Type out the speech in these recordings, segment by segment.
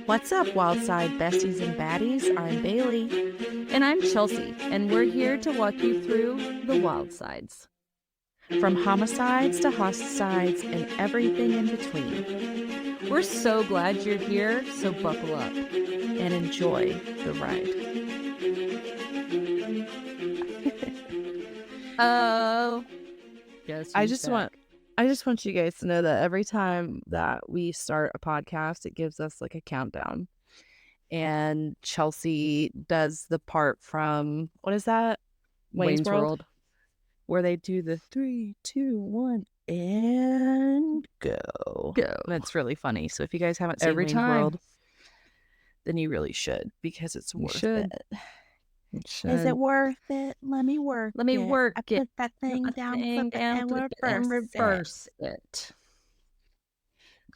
What's up, Wildside besties and baddies? I'm Bailey. And I'm Chelsea, and we're here to walk you through the wild sides. From homicides to hosticides and everything in between. We're so glad you're here, so buckle up and enjoy the ride. Oh, yes. I just want you guys to know that every time that we start a podcast, it gives us like a countdown. And Chelsea does the part from, what is that? Wayne's World. Where they do the 3, 2, 1, and go. And it's really funny. So if you guys haven't seen Wayne's World, then you really should, because it's worth it. Is it worth it? Let me work it. I put that thing down, flip it, and reverse it.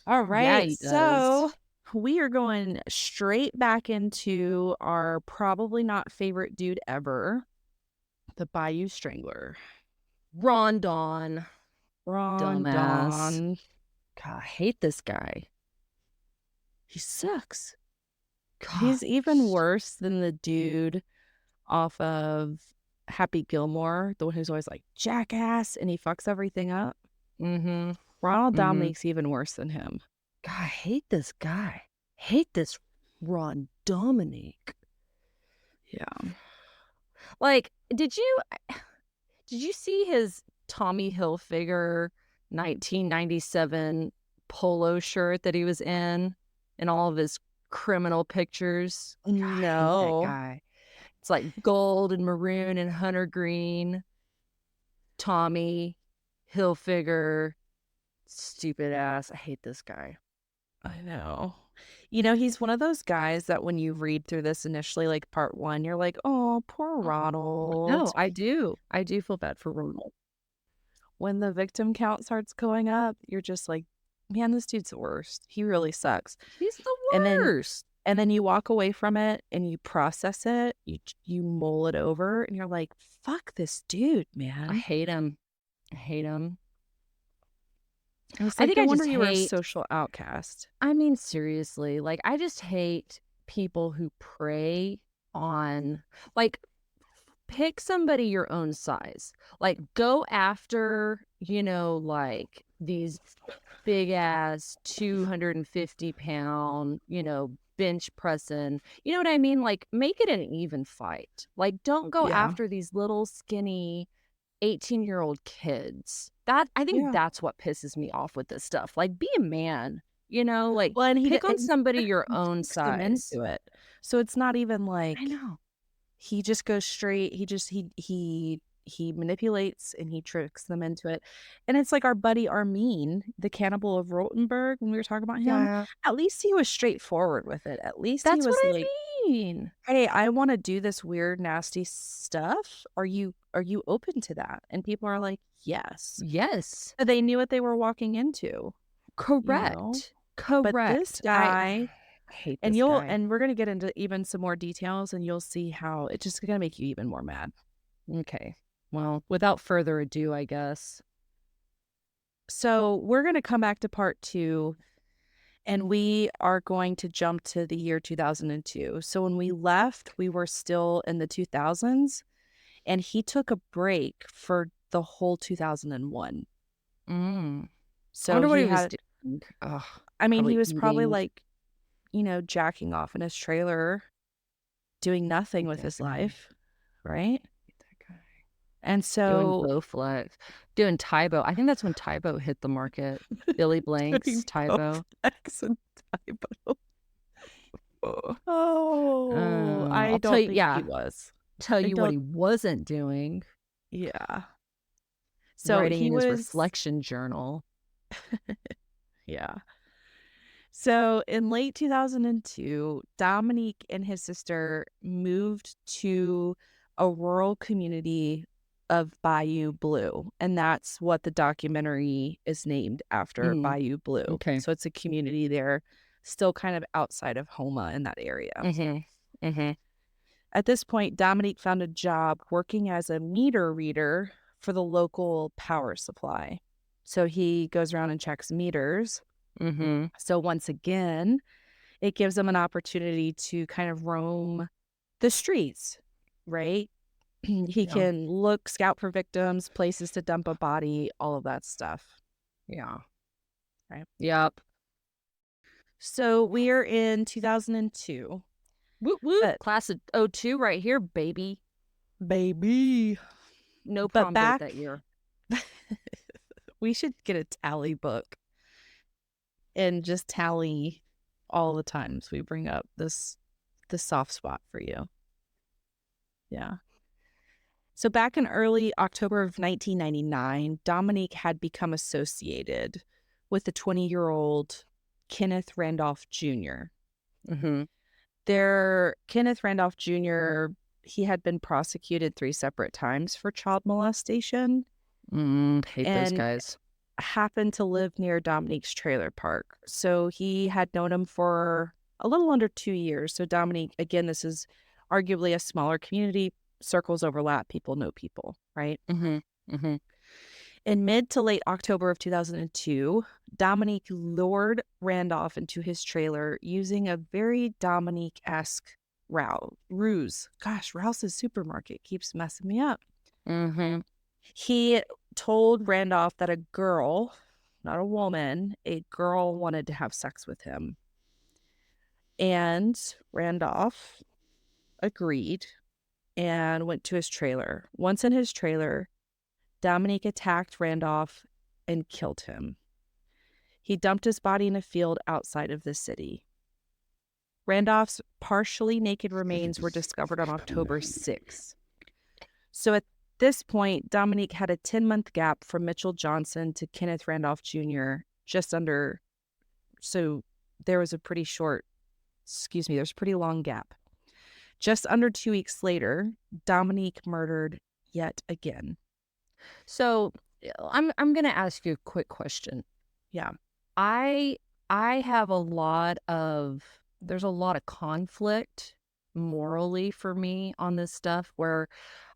All right. Yeah, so we are going straight back into our probably not favorite dude ever, the Bayou Strangler. Ron Don. God, I hate this guy. He sucks. God. He's even worse than the dude off of Happy Gilmore, the one who's always like jackass and he fucks everything up. Ronald Dominique's even worse than him. God, I hate this guy. Hate this Ron Dominique. Yeah. Like, did you see his Tommy Hilfiger 1997 polo shirt that he was in all of his criminal pictures? God, no. That guy. It's like gold and maroon and hunter green. Tommy Hilfiger. Stupid ass. I hate this guy. I know. You know, he's one of those guys that when you read through this initially, like part 1, you're like, oh, poor Ronald. No, I do. I do feel bad for Ronald. When the victim count starts going up, you're just like, man, this dude's the worst. He really sucks. He's the worst. And then you walk away from it and you process it. You mull it over and you're like, fuck this dude, man. I hate him. I think I wonder you were a social outcast. I mean, seriously, like, I just hate people who prey on, like, pick somebody your own size. Like, go after, like, these big ass 250-pound, bench pressing. You know what I mean? Like, make it an even fight. Like, don't go after these little skinny 18-year-old kids. I think that's what pisses me off with this stuff. Like, be a man, like, pick on somebody your own size. Into it. So it's not even like, I know. He just goes straight. He manipulates and he tricks them into it. And it's like our buddy Armin, the cannibal of Rotenburg, when we were talking about him. Yeah. At least he was straightforward with it. At least that's he was what like, I mean. Hey, I want to do this weird, nasty stuff. Are you open to that? And people are like, yes. Yes. They knew what they were walking into. Correct. Correct. But this guy, I hate this guy. And we're gonna get into even some more details, and you'll see how it's just gonna make you even more mad. Okay. Well, without further ado, I guess. So we're gonna come back to part 2, and we are going to jump to the year 2002. So when we left, we were still in the 2000s, and he took a break for the whole 2001. So I wonder what he was doing. I mean, he was probably like, jacking off in his trailer, doing nothing with his life, right? That guy. And so doing Bowflex, doing Tybo. I think that's when Tybo hit the market. Billy Blanks, Tybo. And Tybo. I don't think he was. Tell you what he wasn't doing. Yeah. So writing he in was his reflection journal. Yeah. So in late 2002, Dominique and his sister moved to a rural community of Bayou Blue. And that's what the documentary is named after, Bayou Blue. Okay. So it's a community there, still kind of outside of Houma in that area. At this point, Dominique found a job working as a meter reader for the local power supply. So he goes around and checks meters. So once again, it gives him an opportunity to kind of roam the streets, right? He Yeah. can look, scout for victims, places to dump a body, all of that stuff, Yeah. right? Yep. So we're in 2002, Woot woot. but Class of '02 right here, baby. baby, No but prom date back, that year. we should get a tally book and just tally all the times we bring up this soft spot for you. Yeah. So back in early October of 1999, Dominique had become associated with the 20-year-old Kenneth Randolph Jr. Mm-hmm. Kenneth Randolph Jr., he had been prosecuted 3 separate times for child molestation Hate those and guys. happened to live near Dominique's trailer park. So he had known him for a little under 2 years. So Dominique, again, this is arguably a smaller community. Circles overlap. People know people, right? Mm-hmm. Mm-hmm. In mid to late October of 2002, Dominique lured Randolph into his trailer using a very Dominique-esque ruse. Gosh, Rouse's supermarket keeps messing me up. Mm-hmm. He told Randolph that a girl, not a woman, a girl wanted to have sex with him. And Randolph agreed and went to his trailer. Once in his trailer, Dominique attacked Randolph and killed him. He dumped his body in a field outside of the city. Randolph's partially naked remains were discovered on October 6th. So at this point, Dominique had a 10-month gap from Mitchell Johnson to Kenneth Randolph Jr., so there was a pretty long gap. Just under 2 weeks later, Dominique murdered yet again. So I'm gonna ask you a quick question. Yeah. I have there's a lot of conflict morally for me on this stuff where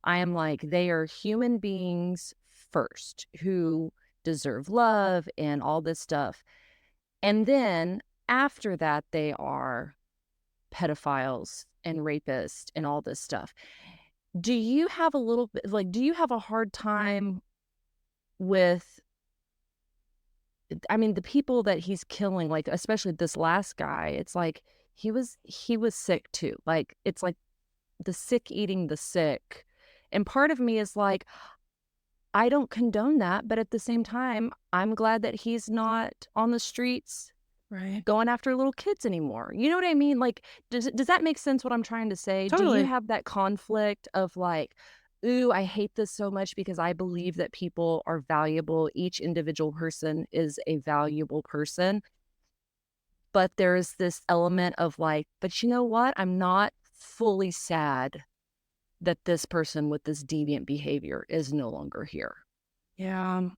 I am like, they are human beings first who deserve love and all this stuff. And then after that, they are pedophiles and rapists and all this stuff. Do you have a little bit do you have a hard time with the people that he's killing, like, especially this last guy, it's like he was sick too. Like, it's like the sick eating the sick. And part of me is like, I don't condone that, but at the same time, I'm glad that he's not on the streets Right. going after little kids anymore. You know what I mean? Like, does that make sense what I'm trying to say? Do you Totally. have that conflict of like, ooh, I hate this so much because I believe that people are valuable. Each individual person is a valuable person. But there is this element of like, but you know what? I'm not fully sad that this person with this deviant behavior is no longer here. Yeah.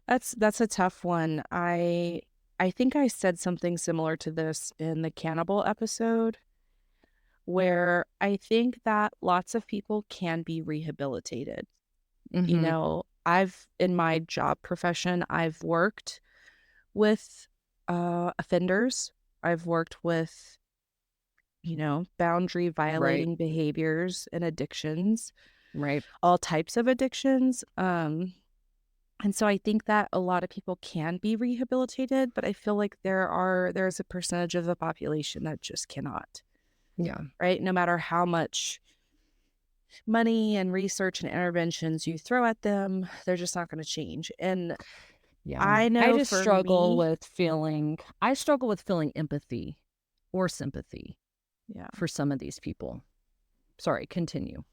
That's a tough one. I think I said something similar to this in the cannibal episode, where I think that lots of people can be rehabilitated. You Mm-hmm. know, in my job profession, I've worked with offenders. I've worked with, boundary Right. violating behaviors and addictions, Right. all types of addictions. And so I think that a lot of people can be rehabilitated, but I feel like there's a percentage of the population that just cannot, Yeah. right? No matter how much money and research and interventions you throw at them, they're just not going to change. And Yeah. I I know just for me, I struggle with feeling empathy or sympathy yeah. for some of these people. Sorry, continue.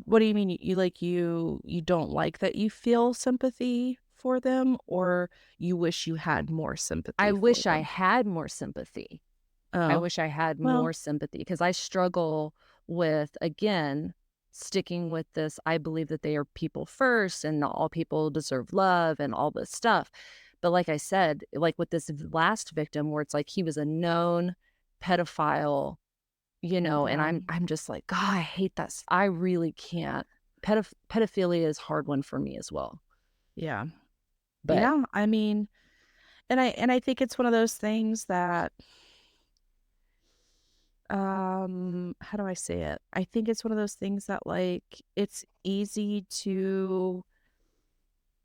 What do you mean? You don't like that you feel sympathy for them, or you wish you had more I sympathy for wish I them? had more sympathy. I Oh, wish I had well, more sympathy because I struggle with, again, sticking with this. I believe that they are people first and not all people deserve love and all this stuff. But like I said, like with this last victim where it's like he was a known pedophile, and yeah, I'm just like, God, I hate that. I really can't. Pedophilia is a hard one for me as well. yeah, But yeah. I mean, and I think it's one of those things that how do I say it? I think it's one of those things that, like, it's easy to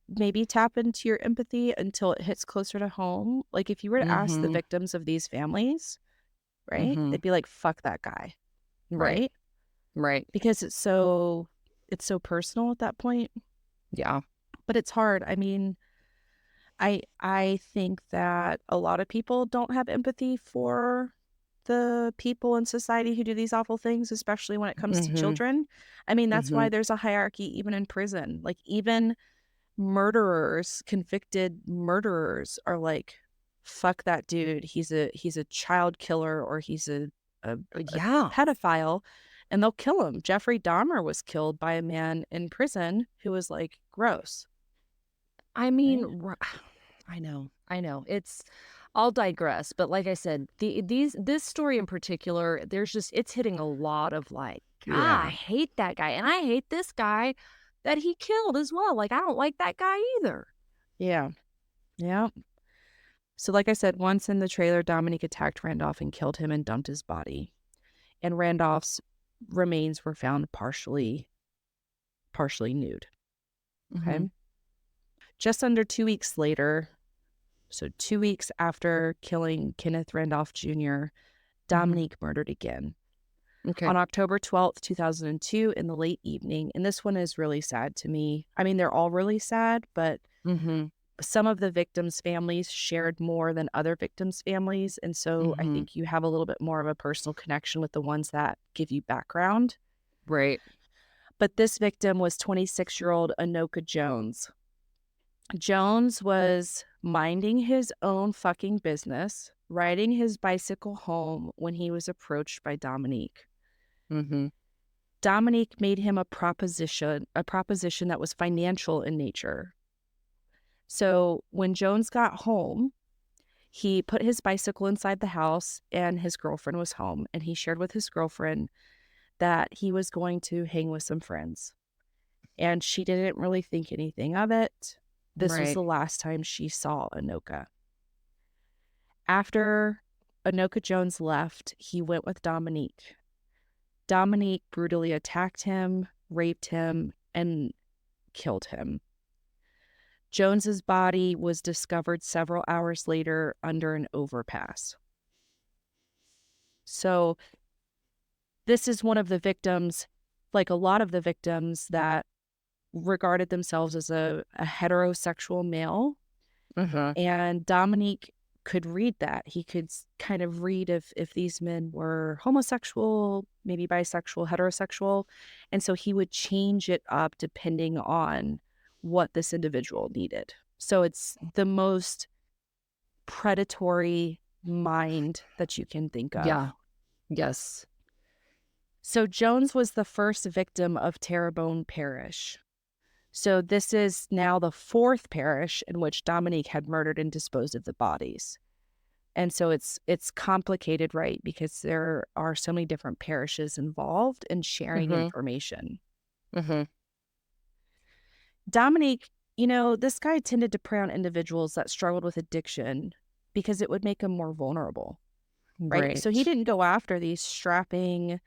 maybe tap into your empathy until it hits closer to home. Like, if you were to ask the Mhm. victims of these families, right? Mhm. They'd be like, "Fuck that guy," Right. right? Right. Because it's so personal at that point, Yeah. but it's hard. I mean, I think that a lot of people don't have empathy for the people in society who do these awful things, especially when it comes to Mhm. children. I mean, that's why Mhm. there's a hierarchy even in prison. Like, even murderers, convicted murderers are like, "Fuck that dude. He's a child killer, or he's a Yeah. pedophile," and they'll kill him. Jeffrey Dahmer was killed by a man in prison who was like, "Gross," I mean, right? I know. I know. I'll digress, but like I said, this story in particular, there's just it's hitting a lot of like, I Yeah. hate that guy and I hate this guy that he killed as well. Like I don't like that guy either. Yeah. Yeah. So, like I said, once in the trailer, Dominique attacked Randolph and killed him and dumped his body. And Randolph's remains were found partially nude. Okay. Mhm. Just under 2 weeks later, so 2 weeks after killing Kenneth Randolph Jr., Mhm. Dominique murdered again. Okay. On October 12th, 2002, in the late evening, and this one is really sad to me. I mean, they're all really sad, but Mhm. some of the victims' families shared more than other victims' families, and so I Mhm. think you have a little bit more of a personal connection with the ones that give you background. Right. But this victim was 26-year-old Anoka Jones. Jones was minding his own fucking business, riding his bicycle home when he was approached by Dominique. Mhm. Dominique made him a proposition that was financial in nature. So when Jones got home, he put his bicycle inside the house and his girlfriend was home. And he shared with his girlfriend that he was going to hang with some friends. And she didn't really think anything of it. This was Right. the last time she saw Anoka. After Anoka Jones left, he went with Dominique. Dominique brutally attacked him, raped him, and killed him. Jones's body was discovered several hours later under an overpass. So this is one of the victims, like a lot of the victims, that regarded themselves as a heterosexual male. Mhm. And Dominique could read that. He could kind of read if these men were homosexual, maybe bisexual, heterosexual. And so he would change it up depending on what this individual needed. So it's the most predatory mind that you can think of. Yeah. Yes. So Jones was the first victim of Terrebonne Parish. So this is now the fourth parish in which Dominique had murdered and disposed of the bodies. And so it's complicated, right? Because there are so many different parishes involved in sharing Mhm. information. Mhm. Dominique, this guy tended to prey on individuals that struggled with addiction because it would make them more vulnerable, right? So he Right. didn't go after these strapping,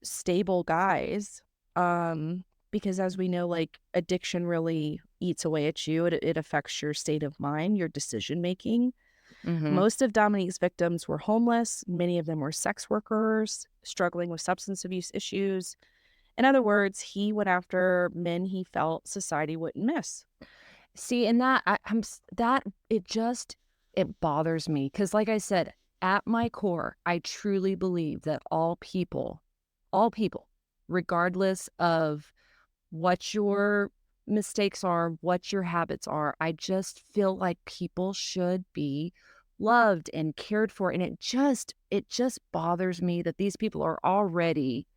stable guys, because as we know, like, addiction really eats away at you. It affects your state of mind, your decision making. Mhm. Most of Dominique's victims were homeless. Many of them were sex workers, struggling with substance abuse issues. In other words, he went after men he felt society wouldn't miss. See, and that that it bothers me because, like I said, at my core, I truly believe that all people, regardless of what your mistakes are, what your habits are, I just feel like people should be loved and cared for, and it just bothers me that these people are already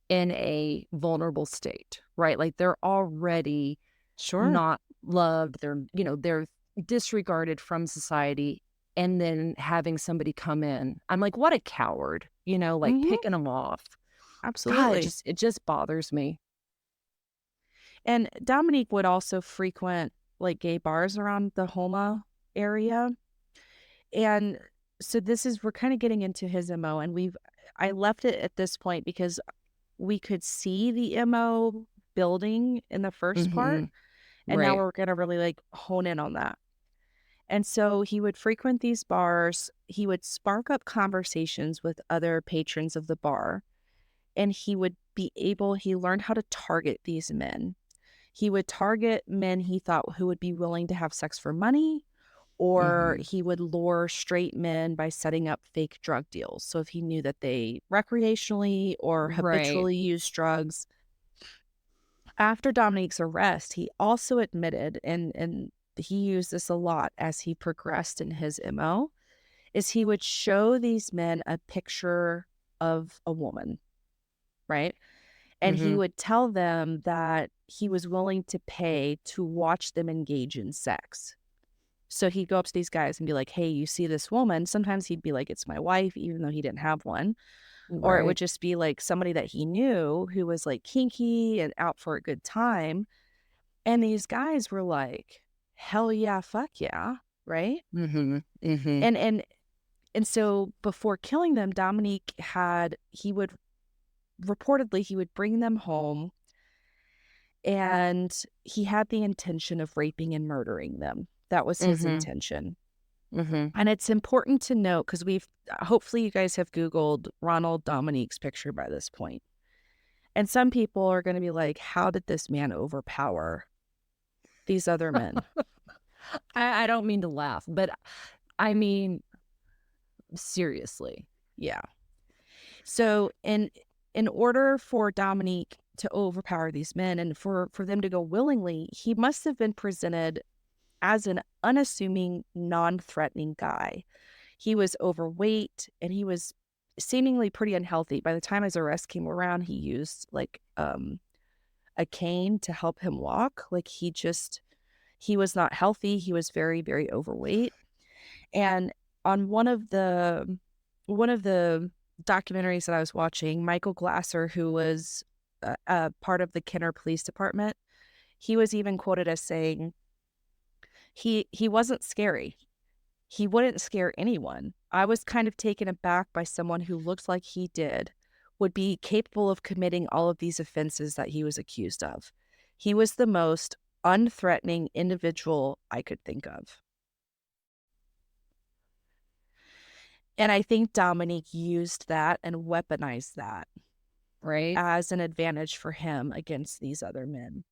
in a vulnerable state, right? Like they're already Sure. not loved, they're disregarded from society, and then having somebody come in. I'm like, "What a coward," like Hmm. picking them off. God, Absolutely. it just bothers me. And Dominique would also frequent like gay bars around the Homa area. And so this is we're kind of getting into his MO, and I left it at this point because we could see the MO building in the first part, Mhm. and now Right. we're gonna really like hone in on that. And so he would frequent these bars, he would spark up conversations with other patrons of the bar, and he learned how to target these men. He would target men he thought who would be willing to have sex for money, or Mhm. he would lure straight men by setting up fake drug deals. So if he knew that they recreationally or Right. habitually used drugs. After Dominique's arrest, he also admitted, and he used this a lot as he progressed in his MO, is he would show these men a picture of a woman, right? And he Mhm. would tell them that he was willing to pay to watch them engage in sex. So he'd go up to these guys and be like, "Hey, you see this woman?" Sometimes he'd be like, "It's my wife," even though he didn't have one. Or it would Right. just be like somebody that he knew who was like kinky and out for a good time. And these guys were like, "Hell yeah, fuck yeah," right? Mhm. Mhm. And and and so before killing them, Dominique he would bring them home, and he had the intention of raping and murdering them. That was his Mhm. intention. Mhm. And it's important to note because we've hopefully you guys have Googled Ronald Dominique's picture by this point. And some people are going to be like, how did this man overpower these other men? I don't mean to laugh, but I mean, seriously. Yeah. So in order for Dominique to overpower these men and for them to go willingly, he must have been presented as an unassuming, non-threatening guy. He was overweight and he was seemingly pretty unhealthy. By the time his arrest came around, he used like a cane to help him walk. He was not healthy. He was very, very overweight. And on one of the documentaries that I was watching, Michael Glasser, who was a part of the Kenner Police Department, he was even quoted as saying he wasn't scary. He wouldn't scare anyone. I was kind of taken aback by someone who looked like he did, would be capable of committing all of these offenses that he was accused of. He was the most unthreatening individual I could think of. And I think Dominique used that and weaponized that Right? as an advantage for him against these other men.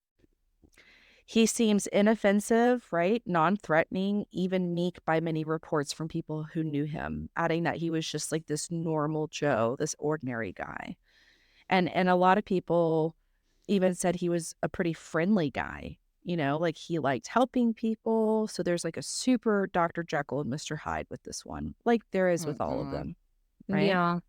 He seems inoffensive, right? Non-threatening, even meek by many reports from people who knew him, adding that he was just like this normal Joe, this ordinary guy. And a lot of people even said he was a pretty friendly guy, like he liked helping people. So there's like a super Dr. Jekyll and Mr. Hyde with this one, like there is with all of Mm-mm. them, right? Yeah.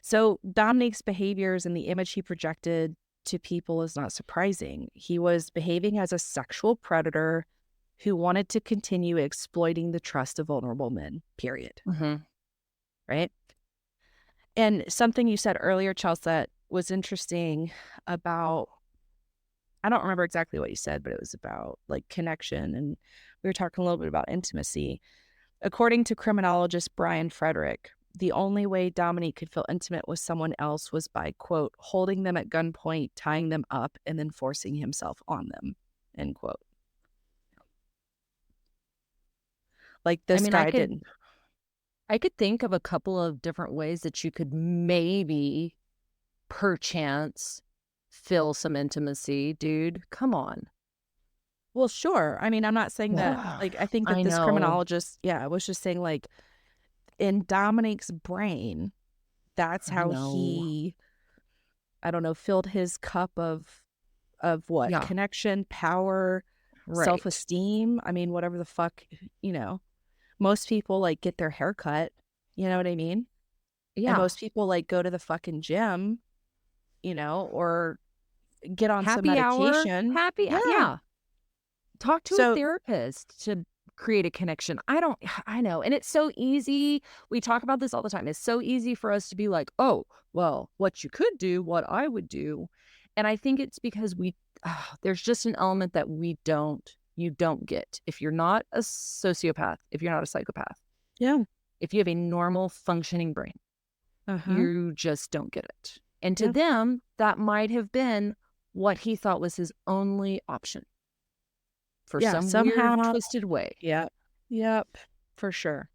So Dominique's behaviors and the image he projected to people is not surprising. He was behaving as a sexual predator who wanted to continue exploiting the trust of vulnerable men, period. Mhm. Right. And something you said earlier, Chelsea, that was interesting about, I don't remember exactly what you said, but it was about like connection. And we were talking a little bit about intimacy. According to criminologist Brian Frederick, the only way Dominique could feel intimate with someone else was by, quote, holding them at gunpoint, tying them up, and then forcing himself on them, end quote. Like I this mean, guy didn't. I could think of a couple of different ways that you could maybe, perchance, feel some intimacy, dude. Come on. Well, sure. I mean, I'm not saying that, like, I think that I this know. criminologist, yeah, was just saying, like, in Dominique's brain, that's I how know. he, I don't know, filled his cup of what? Yeah. Connection, power, Right. self-esteem. I mean, whatever the fuck, you know. Most people, like, get their hair cut, you know what I mean? And Yeah. most people, like, go to the fucking gym, or get on some Happy hour. medication. Yeah. Yeah. Talk to a So therapist to create a connection. I don't I know, and it's so easy. We talk about this all the time. It's so easy for us to be like, "Oh, well, what you could do, what I would do." And I think it's because there's just an element that you don't get if you're not a sociopath, if you're not a psychopath. Yeah. If you have a normal functioning brain, Uh-huh. you just don't get it. And to Yep. them, that might have been what he thought was his only option for Yeah, some weird, somehow. twisted way. Yep. Yep, for sure.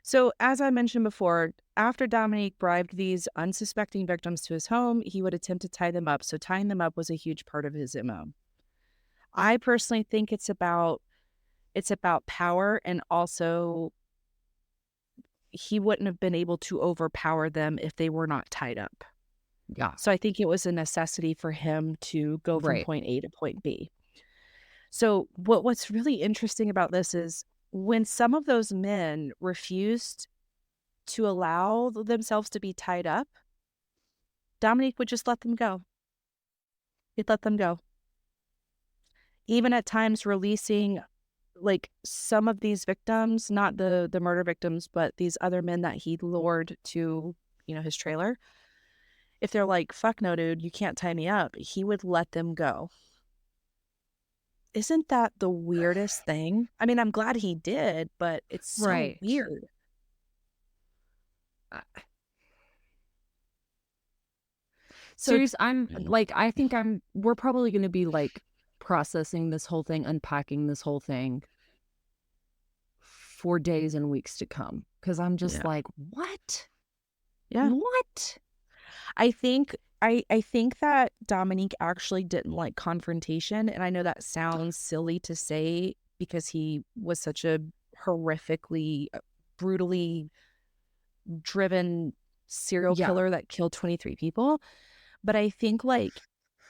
So, as I mentioned before, after Dominique bribed these unsuspecting victims to his home, he would attempt to tie them up. So, tying them up was a huge part of his MO. I personally think it's about power, and also he wouldn't have been able to overpower them if they were not tied up. Yeah. So, I think it was a necessity for him to go from Right. point A to point B. So, what's really interesting about this is when some of those men refused to allow themselves to be tied up, Dominique would just let them go. He'd let them go. Even at times releasing, like, some of these victims, not the murder victims, but these other men that he lured to, his trailer. If they're like, "Fuck no, dude, you can't tie me up," he would let them go. Isn't that the weirdest thing? I mean, I'm glad he did, but it's so Right. weird. Uh, So Serious, I'm like, I think we're probably going to be like processing this whole thing, unpacking this whole thing for days and weeks to come. Cause I'm just yeah. like, what? Yeah. What? I think that Dominique actually didn't like confrontation, and I know that sounds silly to say because he was such a horrifically, brutally driven serial Yeah. killer that killed 23 people, but I think, like,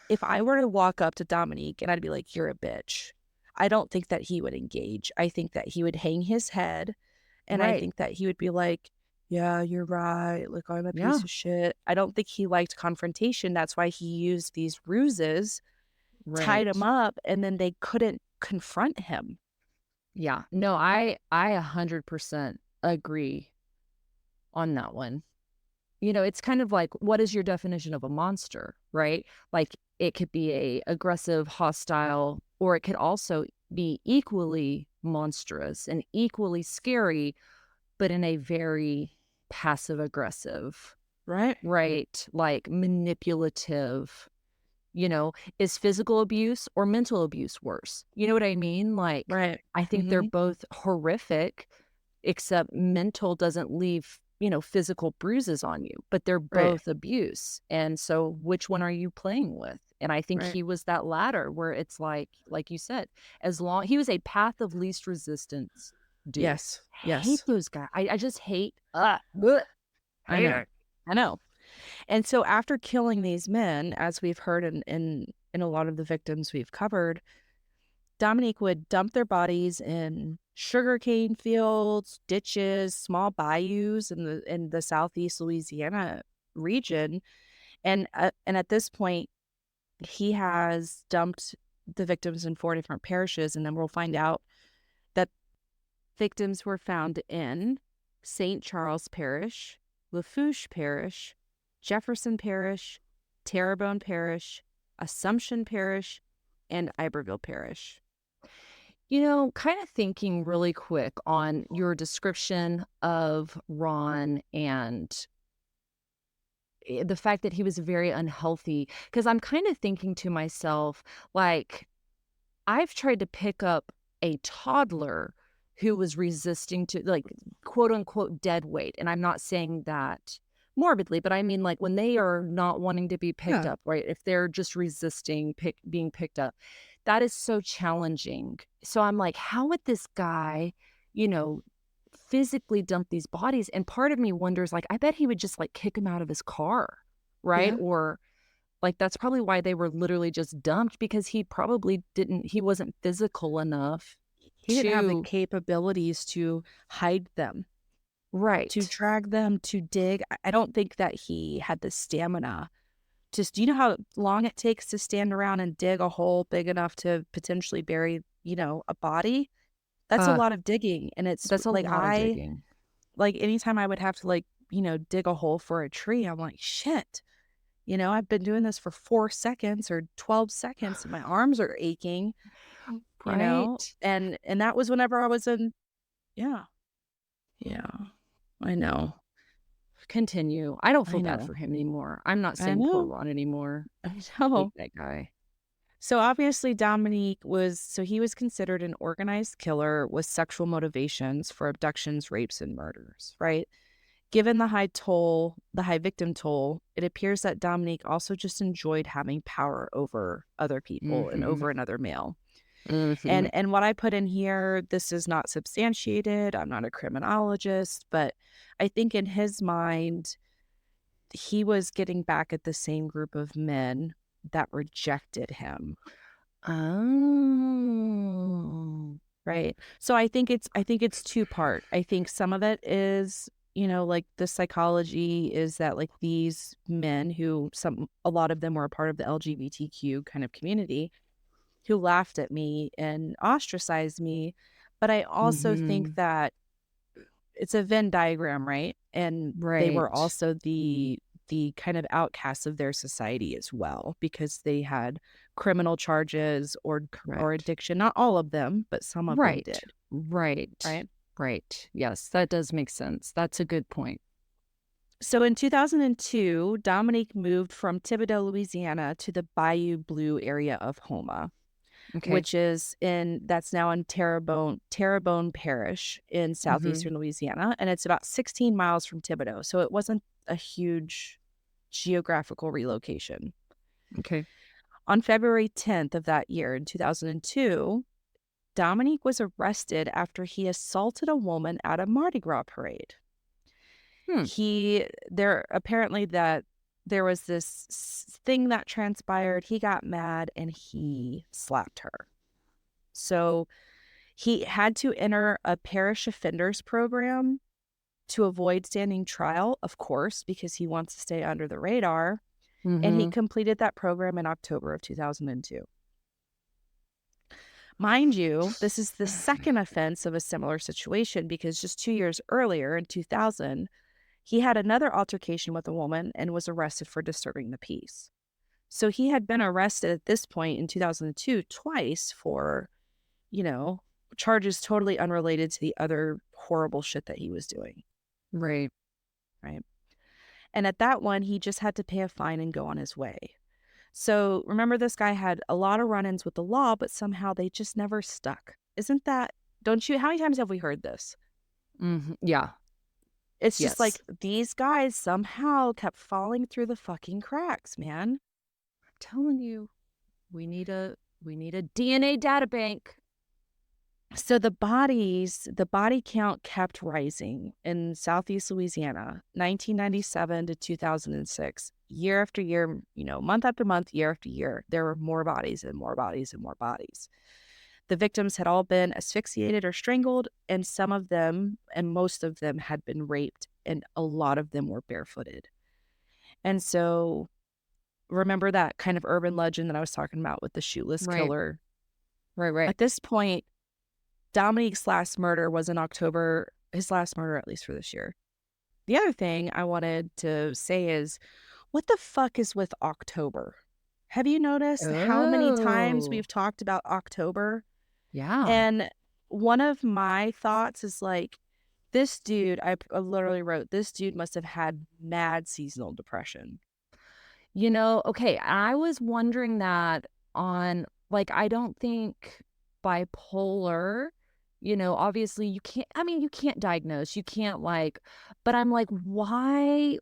if I were to walk up to Dominique and I'd be like, "You're a bitch," I don't think that he would engage. I think that he would hang his head, and I Right. think that he would be like, "Yeah, you're right. Like, I'm a piece Yeah. of shit." I don't think he liked confrontation. That's why he used these ruses, tied him Right. up, and then they couldn't confront him. Yeah. No, I 100% agree on that one. It's kind of like, what is your definition of a monster, right? Like, it could be a aggressive, hostile, or it could also be equally monstrous and equally scary, but in a very passive aggressive, Right? right? Like manipulative, you know, is physical abuse or mental abuse worse? You know what I mean? Like, Right. I think they're Mhm. both horrific, except mental doesn't leave, physical bruises on you, but they're Right. both abuse. And so which one are you playing with? And I think Right. he was that latter where it's like you said, as long he was a path of least resistance dude. Yes. Hate Yes. those guys. I just hate I hate know. it. I know. And so after killing these men, as we've heard in a lot of the victims we've covered, Dominique would dump their bodies in sugarcane fields, ditches, small bayous in the southeast Louisiana region, and at this point, he has dumped the victims in 4 different parishes, and then we'll find out that victims were found in St. Charles Parish, Lafourche Parish, Jefferson Parish, Terrebonne Parish, Assumption Parish, and Iberville Parish. Kind of thinking really quick on your description of Ron and the fact that he was very unhealthy, because I'm kind of thinking to myself, like, I've tried to pick up a toddler who was resisting to, like, quote unquote, dead weight. And I'm not saying that morbidly, but I mean, like, when they are not wanting to be picked Yeah. up, right? If they're just resisting being picked up, that is so challenging. So I'm like, how would this guy, you know, physically dump these bodies? And part of me wonders, like, I bet he would just like kick him out of his car, right? Yeah. Or like, that's probably why they were literally just dumped, because he wasn't physical enough He didn't have the to capabilities to hide them, to right. drag them, to dig. I don't think that he had the stamina. Just, do you know how long it takes to stand around and dig a hole big enough to potentially bury, a body? That's a Uh, lot of digging, and it's that's a like lot of digging. anytime I would have to, like, dig a hole for a tree, I'm like, "Shit." I've been doing this for 4 seconds or 12 seconds, and my arms are aching, Right. and that was whenever I was in. Yeah. Yeah. I know. Continue. I don't I feel bad know. for him anymore. I'm not I saying poor know. Ron anymore. I Hate know. that guy. So obviously Dominique he was considered an organized killer with sexual motivations for abductions, rapes, and murders, right? Given the high victim toll, it appears that Dominique also just enjoyed having power over other people and Mhm. over another male. Mhm. And what I put in here, this is not substantiated. I'm not a criminologist, but I think in his mind, he was getting back at the same group of men that rejected him, Oh. right? So I think it's two-part. I think some of it is, like the psychology is that like these men who a lot of them were a part of the LGBTQ kind of community who laughed at me and ostracized me. But I also think Mhm. that it's a Venn diagram, right? And they were Right. also the kind of outcasts of their society as well because they had criminal charges or Correct. addiction. Not all of them, but some of them Right. did, Right. right? Right. Yes, that does make sense. That's a good point. So in 2002, Dominique moved from Thibodaux, Louisiana to the Bayou Blue area of Homa, Okay. which is that's now in Terrebonne Parish in Mhm. southeastern Louisiana, and it's about 16 miles from Thibodaux. So it wasn't a huge geographical relocation. Okay. On February 10th of that year in 2002, Dominique was arrested after he assaulted a woman at a Mardi Gras parade. Hmm. There was this thing that transpired. He got mad and he slapped her. So he had to enter a parish offenders program to avoid standing trial, of course, because he wants to stay under the radar. And he Mhm. completed that program in October of 2002. Mind you, this is the second offense of a similar situation because just 2 years earlier in 2000, he had another altercation with a woman and was arrested for disturbing the peace. So he had been arrested at this point in 2002 twice for, you know, charges totally unrelated to the other horrible shit that he was doing, Right. right? And at that one, he just had to pay a fine and go on his way. So remember, this guy had a lot of run ins with the law, but somehow they just never stuck. Isn't that, don't you? How many times have we heard this? Mhm. Yeah. It's just Yes. like these guys somehow kept falling through the fucking cracks, man. I'm telling you, we need a DNA data bank. So the body count kept rising in Southeast Louisiana, 1997 to 2006. Year after year, month after month, year after year, there were more bodies and more bodies and more bodies. The victims had all been asphyxiated or strangled, and some of them, and most of them, had been raped, and a lot of them were barefooted. And so, remember that kind of urban legend that I was talking about with the shoeless Right. killer? Right, right. At this point, Dominique's last murder was in October, his last murder, at least for this year. The other thing I wanted to say is, what the fuck is with October? Have you noticed how many times Oh. we've talked about October? Yeah. And one of my thoughts is like, this dude, I literally wrote, this dude must have had mad seasonal depression. Okay, I was wondering that on like, I don't think bipolar, obviously you can't diagnose, you can't but I'm like, why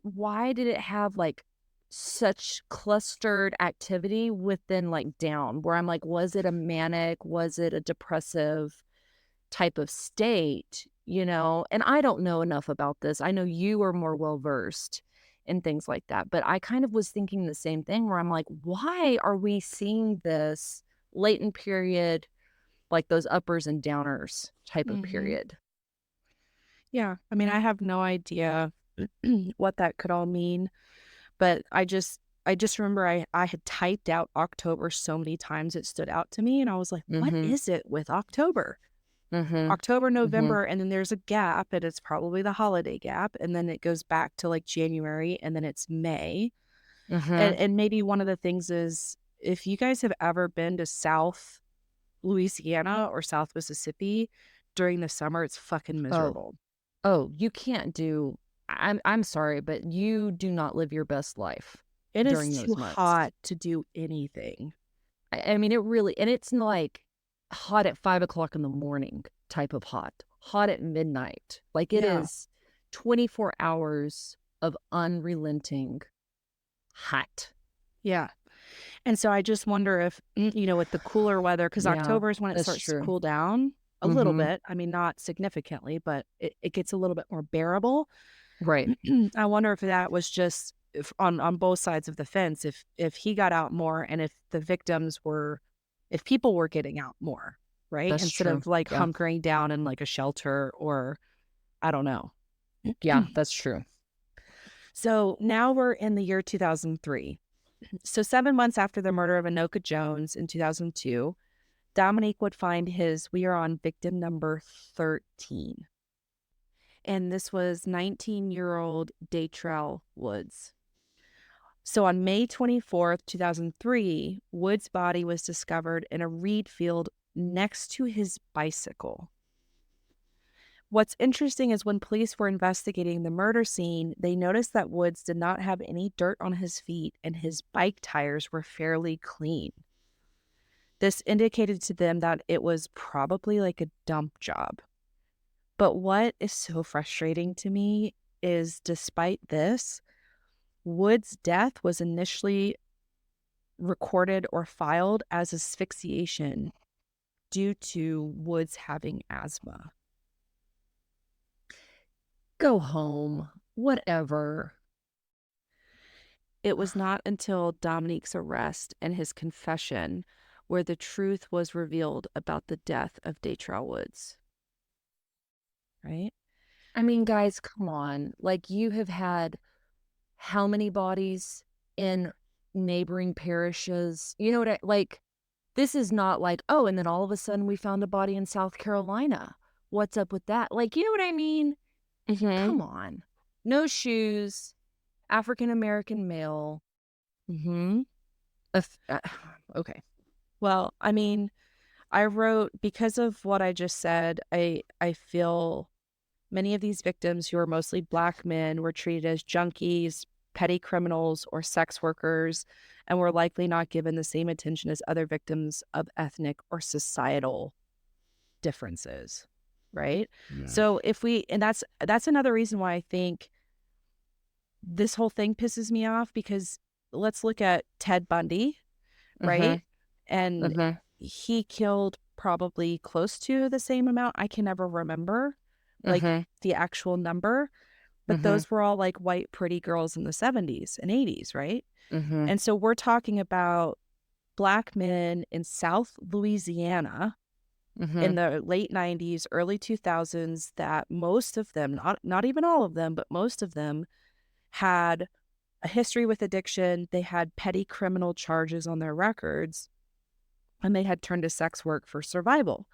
did it have like such clustered activity within like down where I'm like, was it a manic, was it a depressive type of state, And I don't know enough about this. I know you are more well versed in things like that, but I kind of was thinking the same thing where I'm like, why are we seeing this latent period, like those uppers and downers type of Hmm. period? Yeah. I mean, I have no idea what that could all mean, but I just remember I had typed out October so many times it stood out to me and I was like, what Mhm. is it with October? Mhm. October, Mhm. November, and then there's a gap and it's probably the holiday gap and then it goes back to like January and then it's May. Mhm. And maybe one of the things is if you guys have ever been to South Louisiana or South Mississippi during the summer, it's fucking Oh, miserable. Oh, you can't do I'm sorry, but you do not live your best life It is during too those months. hot to do anything. I mean, it really and it's not like hot at 5 o'clock in the morning type of hot, hot at midnight. Like, it Yeah. is 24 hours of unrelenting hot. Yeah. And so I just wonder if, with the cooler weather, because Yeah, October is when it that's starts to true. cool down a little Mhm. bit. I mean, not significantly, but it gets a little bit more bearable. Right. I wonder if that was just if on both sides of the fence, if he got out more and if people were getting out more, right? That's Instead true. of like Yeah. hunkering down in like a shelter or I don't know. Yeah, that's true. So now we're in the year 2003. So 7 months after the murder of Anoka Jones in 2002, Dominique would find we are on victim number 13. And this was 19-year-old Datrell Woods. So on May 24th, 2003, Woods' body was discovered in a reed field next to his bicycle. What's interesting is when police were investigating the murder scene, they noticed that Woods did not have any dirt on his feet and his bike tires were fairly clean. This indicated to them that it was probably like a dump job. But what is so frustrating to me is despite this, Wood's death was initially recorded or filed as asphyxiation due to Woods having asthma. Go home. Whatever. It was not until Dominique's arrest and his confession where the truth was revealed about the death of Datrell Woods. Right? I mean, guys, come on. Like, you have had how many bodies in neighboring parishes? You know what like, this is not like, oh, and then all of a sudden we found a body in South Carolina. What's up with that? Like, you know what I mean? Mm-hmm. Come on. No shoes, African American male. Mm-hmm. Of- uh, okay. Well, I mean, I wrote because of what I just said, I feel many of these victims who are mostly Black men were treated as junkies, petty criminals, or sex workers, and were likely not given the same attention as other victims of ethnic or societal differences, right? Yes. So and that's another reason why I think this whole thing pisses me off because let's look at Ted Bundy, Mm-hmm. right? And Mm-hmm. he killed probably close to the same amount. I can never remember like Mm-hmm. the actual number, but Mm-hmm. those were all like white pretty girls in the 70s and 80s, right? Mm-hmm. And so we're talking about Black men in South Louisiana Mm-hmm. in the late 90s, early 2000s that most of them, not even all of them, but most of them had a history with addiction. They had petty criminal charges on their records and they had turned to sex work for survival,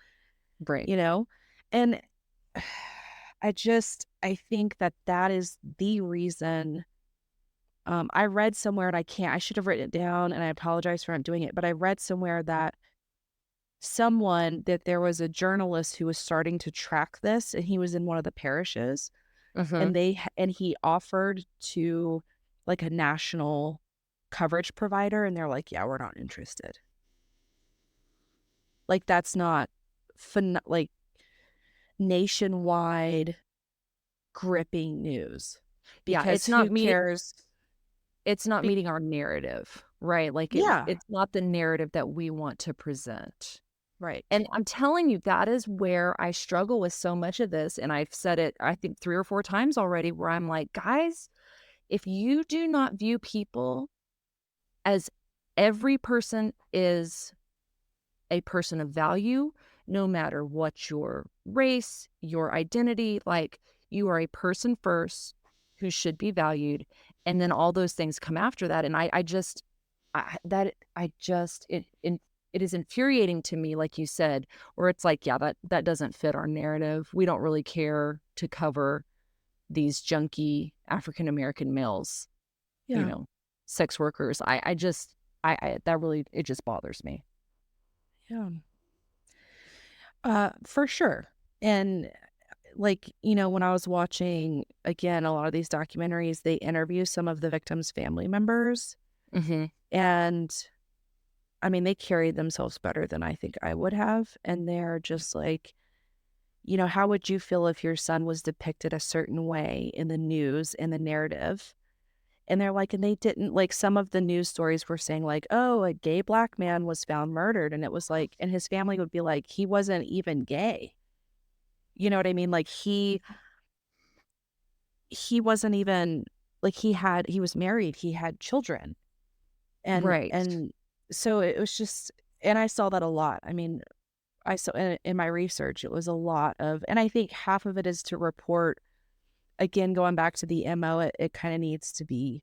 Right. you know? And I think that is the reason. I read somewhere and I should have written it down and I apologize for not doing it, but I read somewhere that there was a journalist who was starting to track this and he was in one of the parishes Mm-hmm. and he offered to like a national coverage provider and they're like, yeah, we're not interested. Like that's not like nationwide gripping news Yeah, because who cares? it's not Be- meeting our narrative, right? Like, yeah, it's not the narrative that we want to present. right. And I'm telling you, that is where I struggle with so much of this. And I've said it, I think, 3 or 4 times already, where I'm like, guys, if you do not view people as every person is a person of value, no matter what your race, your identity, like, you are a person first who should be valued. And then all those things come after that. And I just, I just, it is infuriating to me, like you said, where it's like, yeah, that doesn't fit our narrative. We don't really care to cover these junky African American males, you Yeah. know, sex workers. I just, that really, it just bothers me. Yeah. For sure. And like, when I was watching, again, a lot of these documentaries, they interview some of the victims' family members. Mm-hmm. And I mean, they carried themselves better than I think I would have. And they're just like, how would you feel if your son was depicted a certain way in the news and the narrative? And they're like, and they didn't, like, some of the news stories were saying like, oh, a gay Black man was found murdered. And it was like, and his family would be like, he wasn't even gay. You know what I mean? Like he wasn't even, like, he was married, he had children. And Right. so it was just, and I saw that a lot. I mean, I saw in my research, it was a lot of, and I think half of it is to report, again, going back to the MO, it kind of needs to be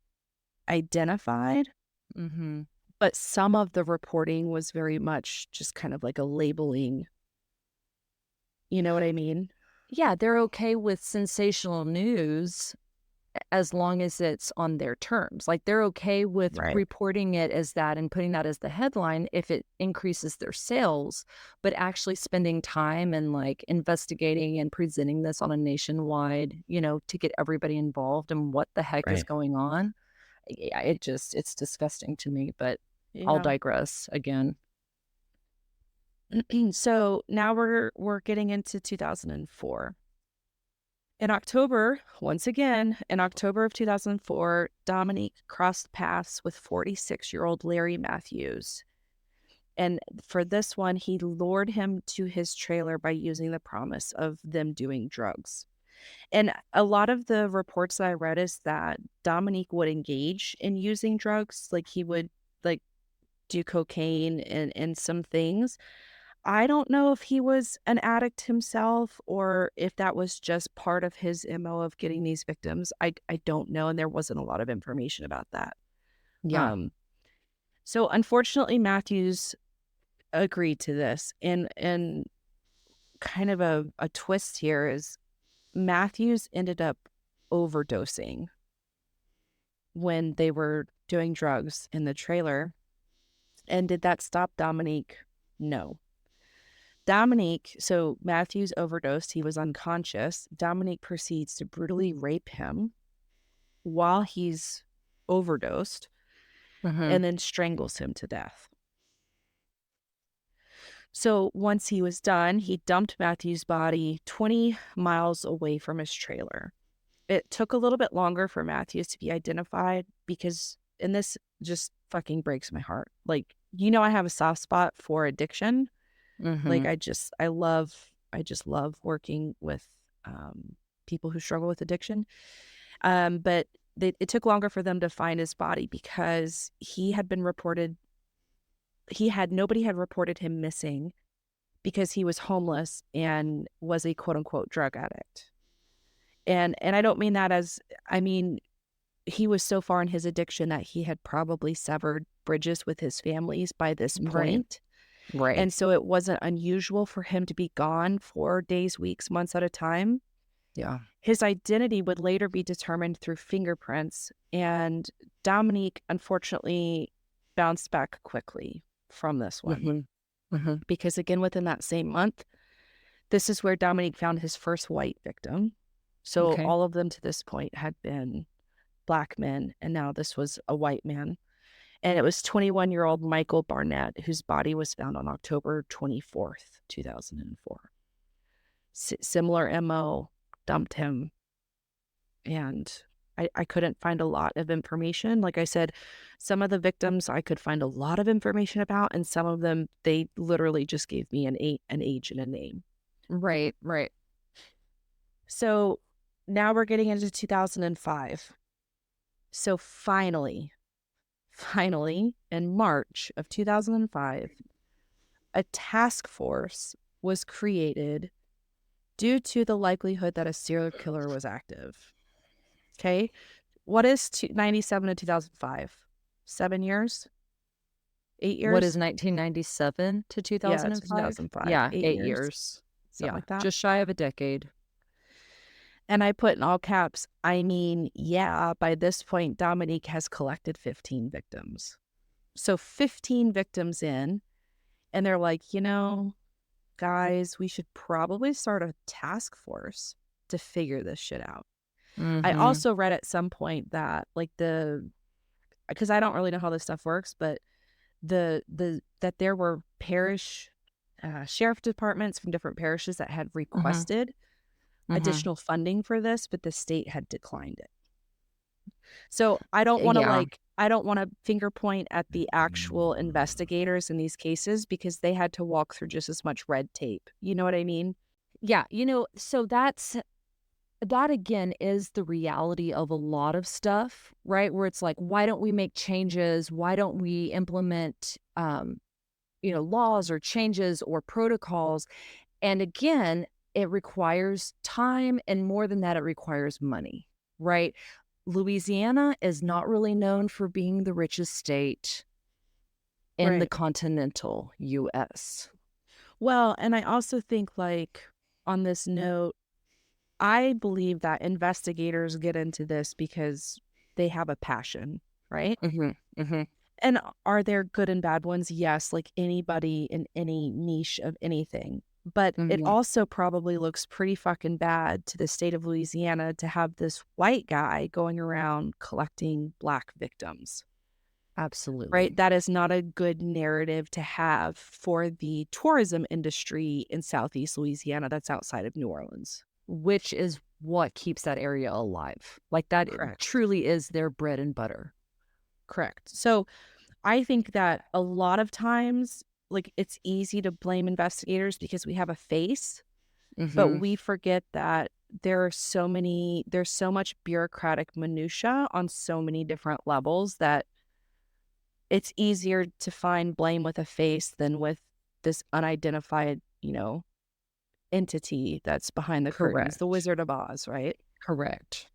identified. Mm-hmm. But some of the reporting was very much just kind of like a labeling. You know what I mean? Yeah, they're okay with sensational news as long as it's on their terms. Like, they're okay with Right. reporting it as that and putting that as the headline if it increases their sales, but actually spending time and, like, investigating and presenting this on a nationwide, to get everybody involved and what the heck is Right. going on. Yeah, it's disgusting to me, but I'll Yeah. digress again. So now we're getting into 2004. In October, once again, in October of 2004, Dominique crossed paths with 46-year-old Larry Matthews. And for this one, he lured him to his trailer by using the promise of them doing drugs. And a lot of the reports that I read is that Dominique would engage in using drugs. Like, he would, like, do cocaine and some things. I don't know if he was an addict himself or if that was just part of his MO of getting these victims. I don't know, and there wasn't a lot of information about that. Yeah. Um, so unfortunately, Matthews agreed to this, and kind of a twist here is Matthews ended up overdosing when they were doing drugs in the trailer. And did that stop Dominique? No. Dominique, so Matthews overdosed. He was unconscious. Dominique proceeds to brutally rape him while he's overdosed Mhm. and then strangles him to death. So once he was done, he dumped Matthews' body 20 miles away from his trailer. It took a little bit longer for Matthews to be identified because, and this just fucking breaks my heart. Like, I have a soft spot for addiction. Like, Mhm. I just love working with people who struggle with addiction. But it took longer for them to find his body because nobody had reported him missing because he was homeless and was a quote unquote drug addict. And I don't mean that as, I mean, he was so far in his addiction that he had probably severed bridges with his families by this Right. point. Right. And so it wasn't unusual for him to be gone for days, weeks, months at a time. Yeah. His identity would later be determined through fingerprints, and Dominique unfortunately bounced back quickly from this one. Mhm. Mhm. Because again, within that same month, this is where Dominique found his first white victim. So Okay. all of them to this point had been Black men, and now this was a white man. And it was 21-year-old Michael Barnett, whose body was found on October 24th, 2004. Similar MO, dumped him. And I couldn't find a lot of information. Like I said, some of the victims I could find a lot of information about, and some of them, they literally just gave me an age and a name. Right. Right. So now we're getting into 2005. So finally, in March of 2005, a task force was created due to the likelihood that a serial killer was active. Okay. What is 97 to 2005? 7 years? 8 What is years? 1997 to Yeah, to 2005? 2005. Yeah, 8 8 years, years. something Yeah, like that. just shy of a decade. And I put in all caps, I mean, yeah, by this point, Dominique has collected 15 victims. So 15 victims in, and they're like, guys, we should probably start a task force to figure this shit out. I Mhm. also read at some point that like because I don't really know how this stuff works, but that there were parish sheriff departments from different parishes that had Mhm. requested Mhm. additional funding for this, but the state had declined it. So I don't want to Yeah. I don't want to finger point at the actual investigators in these cases because they had to walk through just as much red tape. You know what I mean? Yeah, so that again is the reality of a lot of stuff, right? Where it's like, why don't we make changes? Why don't we implement, laws or changes or protocols? And again, it requires time. And more than that, it requires money, right? Louisiana is not really known for being the richest state in the Right. continental US. Well, and I also think like on this note, I believe that investigators get into this because they have a passion, right? Hmm. Hmm. And are there good and bad ones? Yes, like anybody in any niche of anything. But it Hmm. also probably looks pretty fucking bad to the state of Louisiana to have this white guy going around collecting black victims, right? Absolutely. That is not a good narrative to have for the tourism industry in Southeast Louisiana that's outside of New Orleans. Which is what keeps that area alive. Like that Correct. truly is their bread and butter. Correct. So I think that a lot of times, like, it's easy to blame investigators because we have a face, but Hmm. we forget that there's so much bureaucratic minutia on so many different levels that it's easier to find blame with a face than with this unidentified, entity that's behind the curtains, the Correct. Wizard of Oz, right? Correct.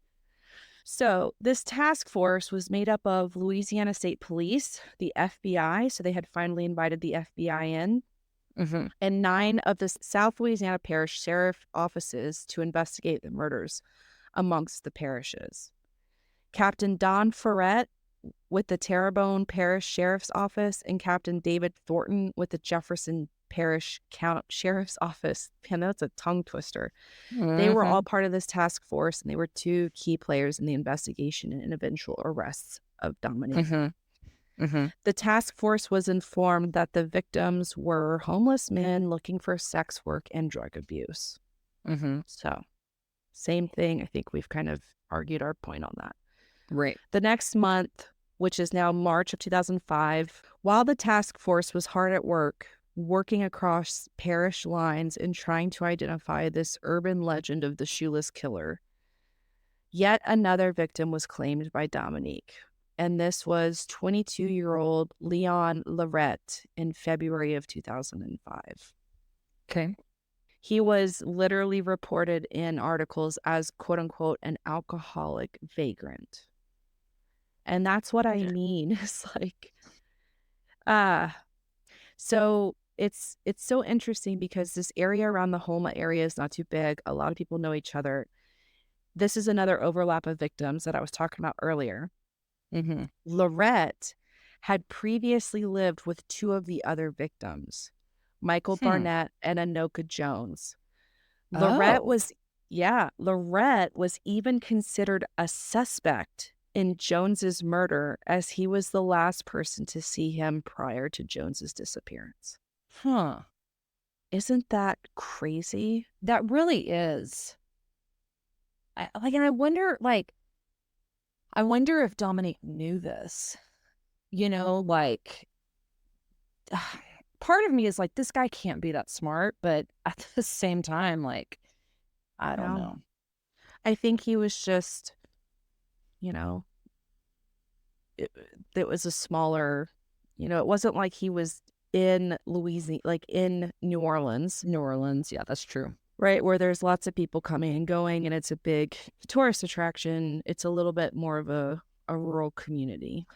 So, this task force was made up of Louisiana State Police, the FBI, so they had finally invited the FBI in, Hmm. and 9 of the South Louisiana Parish Sheriff offices to investigate the murders amongst the parishes. Captain Don Ferret with the Terrebonne Parish Sheriff's Office and Captain David Thornton with the Jefferson Parish Count Sheriff's Office. Man, that's a tongue twister. They were all Hmm. part of this task force, and they were 2 key players in the investigation and eventual arrests of Dominique. Hmm. Hmm. The task force was informed that the victims were homeless men looking for sex work and drug abuse. Hmm. So, same thing. I think we've kind of argued our point on that. Right. The next month, which is now March of 2005, while the task force was hard at work, working across parish lines and trying to identify this urban legend of the shoeless killer, yet another victim was claimed by Dominique. And this was 22-year-old Leon Lorette in February of 2005. Okay. He was literally reported in articles as quote unquote an alcoholic vagrant. And that's what I mean. It's like, ah, so it's so interesting because this area around the Homa area is not too big. A lot of people know each other. This is another overlap of victims that I was talking about earlier. Hmm. Lorette had previously lived with 2 of the other victims, Michael Hmm. Barnett and Anoka Jones. Lorette Oh. was Lorette was even considered a suspect in Jones's murder as he was the last person to see him prior to Jones's disappearance. Huh. Isn't that crazy? That really is. And I wonder if Dominique knew this. Like, part of me is like, this guy can't be that smart, but at the same time, like, I don't Yeah. know. I think he was just, you know, it, it was a smaller, it wasn't like he was in Louisiana, like in New Orleans, New Orleans, yeah, that's true. right? Where there's lots of people coming and going and it's a big tourist attraction. It's a little bit more of a rural community.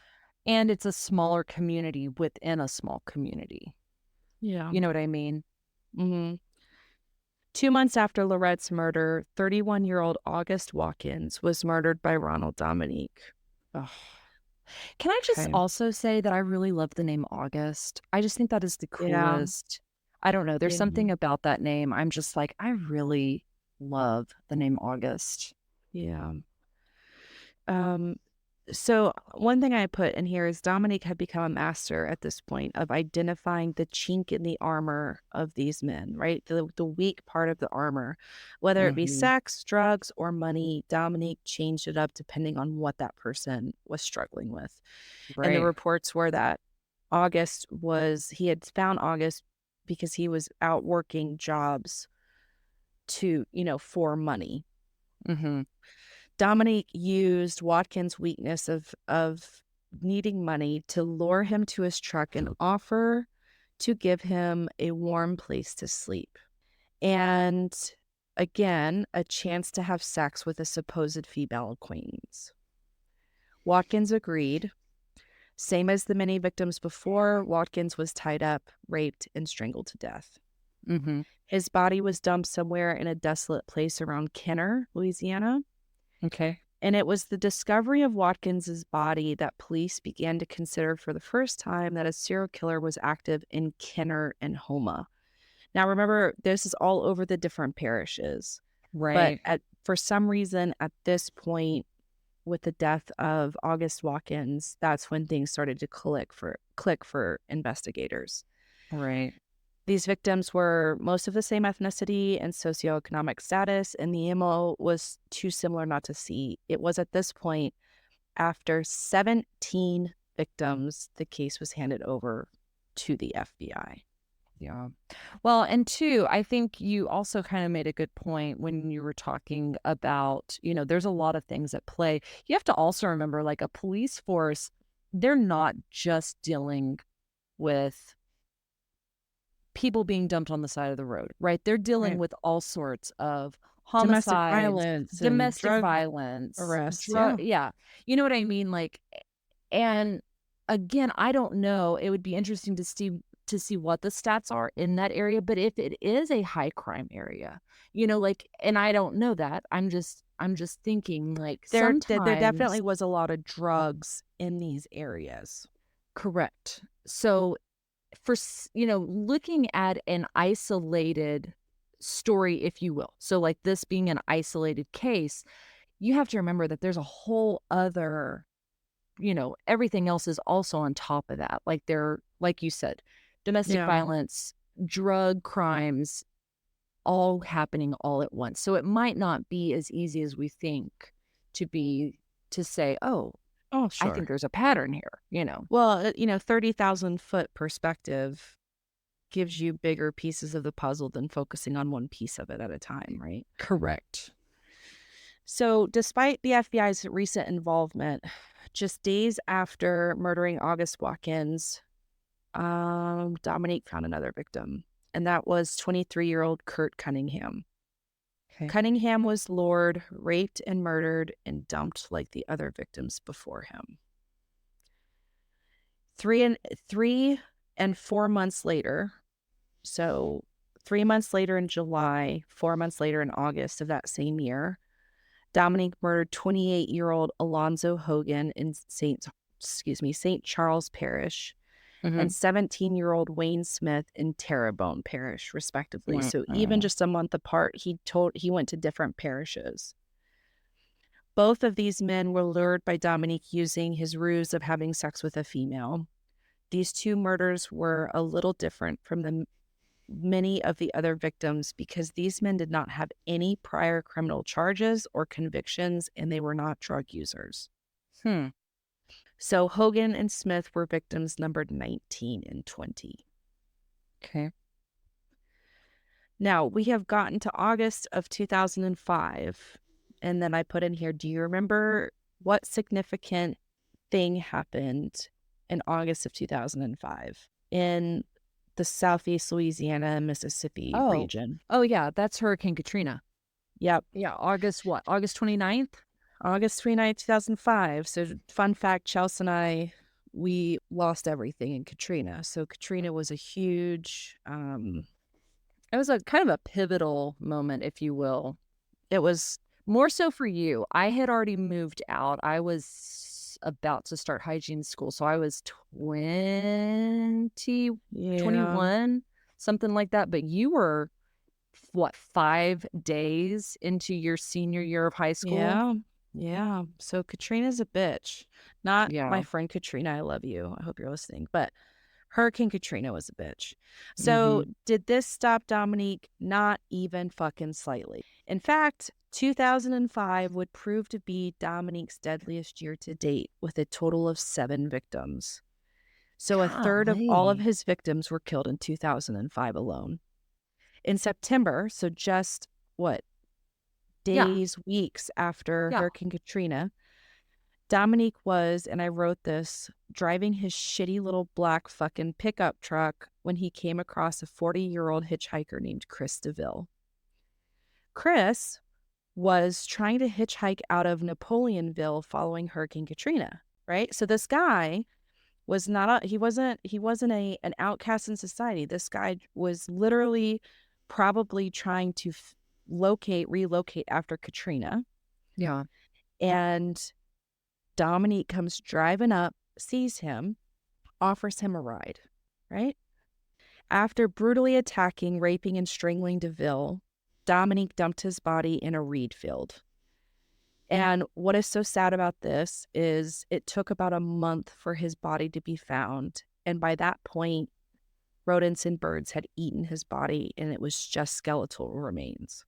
And it's a smaller community within a small community. Yeah. You know what I mean? hmm 2 months after Lorette's murder, 31-year-old August Watkins was murdered by Ronald Dominique. Ugh. Can I just Okay. also say that I really love the name August? I just think that is the Yeah. coolest. I don't know. There's Yeah. something about that name. I'm just like, I really love the name August. Yeah. Um, so one thing I put in here is Dominique had become a master at this point of identifying the chink in the armor of these men, right? The weak part of the armor, whether it be Hmm. sex, drugs, or money. Dominique changed it up depending on what that person was struggling with. And the Right. reports were that he had found August because he was out working jobs for money. Hmm. Dominique used Watkins' weakness of needing money to lure him to his truck and offer to give him a warm place to sleep. And again, a chance to have sex with a supposed female acquaintance. Watkins agreed. Same as the many victims before, Watkins was tied up, raped, and strangled to death. Hmm. His body was dumped somewhere in a desolate place around Kenner, Louisiana. Okay. And it was the discovery of Watkins's body that police began to consider for the first time that a serial killer was active in Kenner and Homa. Now, remember, this is all over the different parishes, but Right. for some reason, at this point, with the death of August Watkins, that's when things started to click for investigators. Right. These victims were most of the same ethnicity and socioeconomic status, and the MO was too similar not to see. It was at this point, after 17 victims, the case was handed over to the FBI. Yeah. Well, and two, I think you also kind of made a good point when you were talking about, there's a lot of things at play. You have to also remember, like a police force, they're not just dealing with people being dumped on the side of the road, right? They're dealing Right. with all sorts of Domestic homicides, violence and domestic drug violence, arrests. Yeah. yeah. You know what I mean? Like, and again, I don't know. It would be interesting to see what the stats are in that area, but if it is a high crime area, like, and I don't know that. I'm just thinking like There sometimes. definitely was a lot of drugs in these areas. Correct. So looking at an isolated story, if you will. So like this being an isolated case, you have to remember that there's a whole other, everything else is also on top of that. Like you said, domestic Yeah. violence, drug crimes, all happening all at once. So it might not be as easy as we think to say, oh, Oh, I think sure. there's a pattern here. Well, 30,000-foot perspective gives you bigger pieces of the puzzle than focusing on one piece of it at a time, right? Correct. So, despite the FBI's recent involvement, just days after murdering August Watkins, Dominique found another victim, and that was 23-year-old Kurt Cunningham. Okay. Cunningham was lured, raped, and murdered, and dumped like the other victims before him. 3 and 4 months later, so 3 months later in July, 4 months later in August of that same year, Dominique murdered 28-year-old Alonzo Hogan in St. Charles Parish, Hmm. and 17-year-old Wayne Smith in Terrebonne Parish, respectively. So even just a month apart, he went to different parishes. Both of these men were lured by Dominique using his ruse of having sex with a female. These two murders were a little different from the many of the other victims because these men did not have any prior criminal charges or convictions, and they were not drug users. Hmm. So Hogan and Smith were victims numbered 19 and 20. Okay. Now, we have gotten to August of 2005, and then I put in here, do you remember what significant thing happened in August of 2005 in the Southeast Louisiana and Mississippi Oh. region? Oh, yeah, that's Hurricane Katrina. Yep. Yeah, August what? August 29th? August 29th, 2005. So, fun fact, Chelsea and I, we lost everything in Katrina. So, Katrina was a huge, It was a kind of a pivotal moment, if you will. it was, More so for you. I had already moved out. I was about to start hygiene school, so I was 20, yeah, 21. something like that. But you were, what, 5 days into your senior year of high school? Yeah. Yeah. So Katrina's a bitch. Not my Yeah. friend Katrina. I love you. I hope you're listening. But Hurricane Katrina was a bitch. So Mhm. did this stop Dominique? Not even fucking slightly. In fact, 2005 would prove to be Dominique's deadliest year to date, with a total of 7 victims. So a third of all of Golly. his victims were killed in 2005 alone. In September, so just what, Yeah. days, weeks after Yeah. Hurricane Katrina, Dominique was, and I wrote this, driving his shitty little black fucking pickup truck when he came across a 40-year-old hitchhiker named Chris DeVille. Chris was trying to hitchhike out of Napoleonville following Hurricane Katrina, right? So this guy was not he wasn't an outcast in society. This guy was literally probably trying to relocate after Katrina. Yeah. And Dominique comes driving up, sees him, offers him a ride, right? After brutally attacking, raping, and strangling DeVille, Dominique dumped his body in a reed field. And what is so sad about this is it took about a month for his body to be found. And by that point, rodents and birds had eaten his body, and it was just skeletal remains.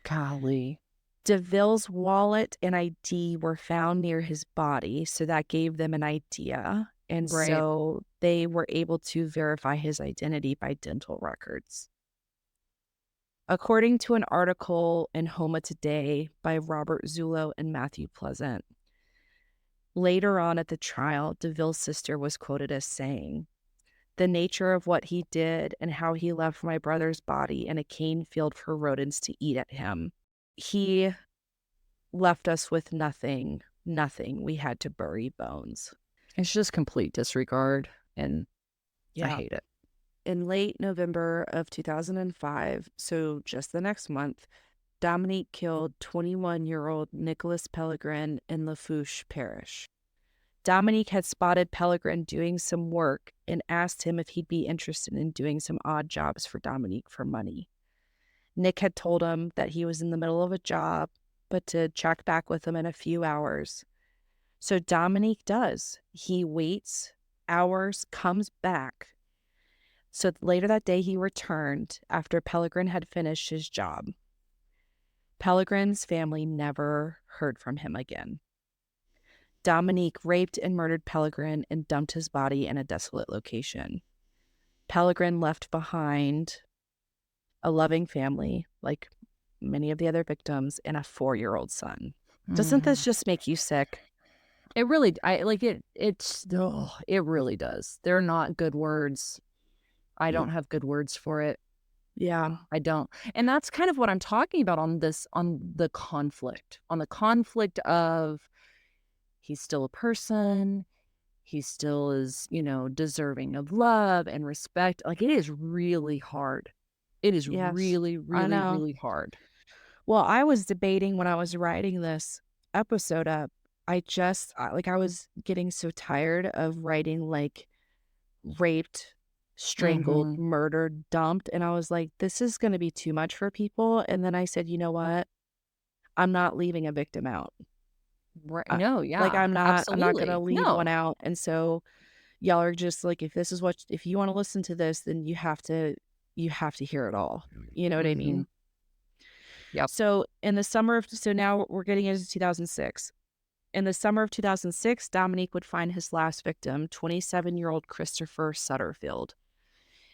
Golly. DeVille's wallet and ID were found near his body, so that gave them an idea. And Right. so they were able to verify his identity by dental records. According to an article in Homa Today by Robert Zullo and Matthew Pleasant, later on at the trial, DeVille's sister was quoted as saying, "The nature of what he did and how he left my brother's body in a cane field for rodents to eat at him. He left us with nothing, nothing. We had to bury bones." It's just complete disregard, and I Yeah. hate it. In late November of 2005, so just the next month, Dominique killed 21-year-old Nicholas Pellegrin in Lafourche Parish. Dominique had spotted Pellegrin doing some work and asked him if he'd be interested in doing some odd jobs for Dominique for money. Nick had told him that he was in the middle of a job, but to check back with him in a few hours. So Dominique does. He waits hours, comes back. So later that day, he returned after Pellegrin had finished his job. Pellegrin's family never heard from him again. Dominique raped and murdered Pellegrin and dumped his body in a desolate location. Pellegrin left behind a loving family, like many of the other victims, and a 4-year-old son. Doesn't this just make you sick? It really, I like it. It really does. They're not good words. I don't have good words for it. Yeah. I don't. And that's kind of what I'm talking about on the conflict of he's still a person. He still is, deserving of love and respect. Like, it is really hard. It is Yes. really, I really, know. really hard. Well, I was debating when I was writing this episode up. I was getting so tired of writing like raped, strangled, Mhm. murdered, dumped. And I was like, this is going to be too much for people. And then I said, you know what? I'm not leaving a victim out. Right. Uh, No, like yeah. I'm not going to Absolutely. leave one No. out. And so y'all are just like, if you want to listen to this, then you have to hear it all. You know what I Mhm. mean? Yep. So now we're getting into 2006. In the summer of 2006, Dominique would find his last victim, 27-year-old Christopher Sutterfield.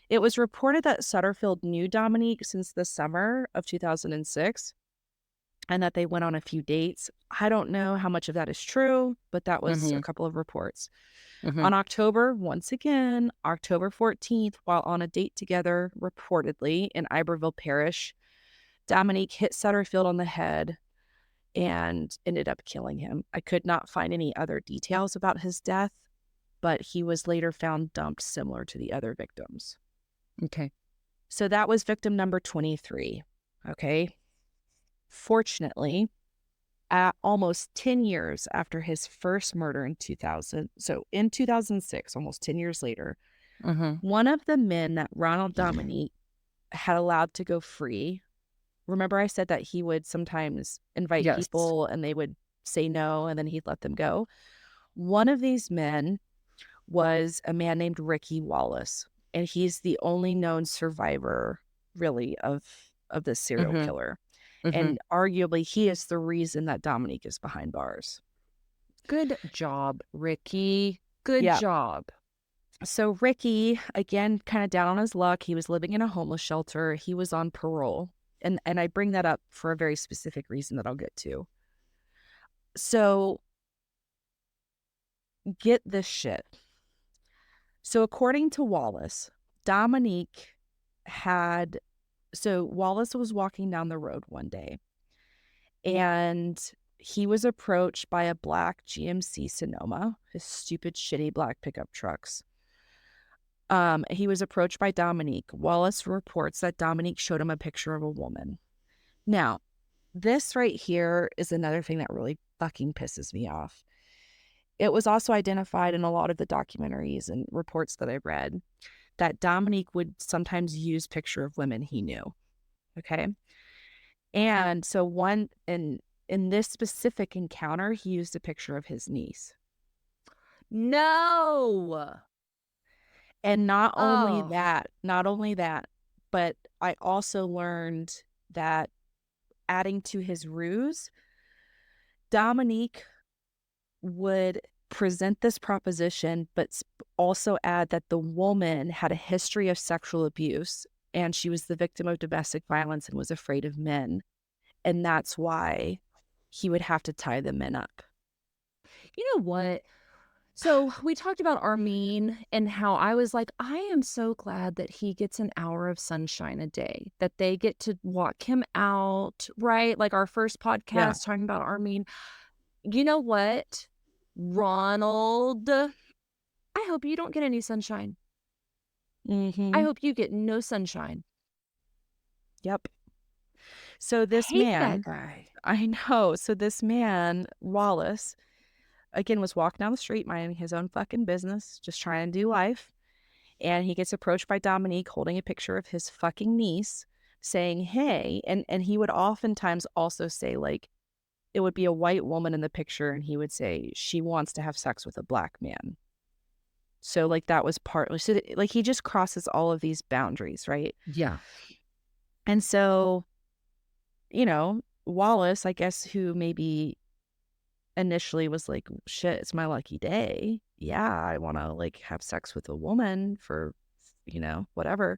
It was reported that Sutterfield knew Dominique since the summer of 2006 and that they went on a few dates. I don't know how much of that is true, but that was a Mhm. couple of reports. Mhm. On once again, October 14th, while on a date together, reportedly in Iberville Parish, Dominique hit Sutterfield on the head and ended up killing him. I could not find any other details about his death, but he was later found dumped similar to the other victims. Okay. So that was victim number 23. Okay. Fortunately, at almost 10 years after his first murder in 2000, so in 2006, almost 10 years later, Mhm. One of the men that Ronald Dominique had allowed to go free, remember I said that he would sometimes invite Yes. people and they would say no and then he'd let them go? One of these men was a man named Ricky Wallace, and he's the only known survivor really of this serial Mhm. killer. Mhm. And arguably he is the reason that Dominique is behind bars. Good job, Ricky. Good Yeah. job. So Ricky, again, kind of down on his luck, he was living in a homeless shelter. He was on parole. And I bring that up for a very specific reason that I'll get to. So get this shit. So according to Wallace, Dominique had Wallace was walking down the road one day and he was approached by a black GMC Sonoma, his stupid shitty black pickup trucks. He was approached by Dominique. Wallace reports that Dominique showed him a picture of a woman. Now, this right here is another thing that really fucking pisses me off. It was also identified in a lot of the documentaries and reports that I read that Dominique would sometimes use picture of women he knew. Okay. And so in this specific encounter, he used a picture of his niece. No. And Oh. not only that, but I also learned that adding to his ruse, Dominique would present this proposition, but also add that the woman had a history of sexual abuse and she was the victim of domestic violence and was afraid of men. And that's why he would have to tie the men up. You know what? So we talked about Armin and how I was like, I am so glad that he gets an hour of sunshine a day, that they get to walk him out, right? Like our first Yeah. podcast talking about Armin. You know what? Ronald, I hope you don't get any sunshine. I Mm-hmm. hope you get no sunshine. Yep. So this Hate that man, guy. I know. So this man, Wallace, again, was walking down the street, minding his own fucking business, just trying to do life. And he gets approached by Dominique holding a picture of his fucking niece saying, hey, and he would oftentimes also say, like, it would be a white woman in the picture, and he would say, she wants to have sex with a black man. So, like, that was partly, so, like, he just crosses all of these boundaries, right? Yeah. And so, you know, Wallace, I guess, who maybe initially was like, shit, it's my lucky day. Yeah, I want to like have sex with a woman for, whatever.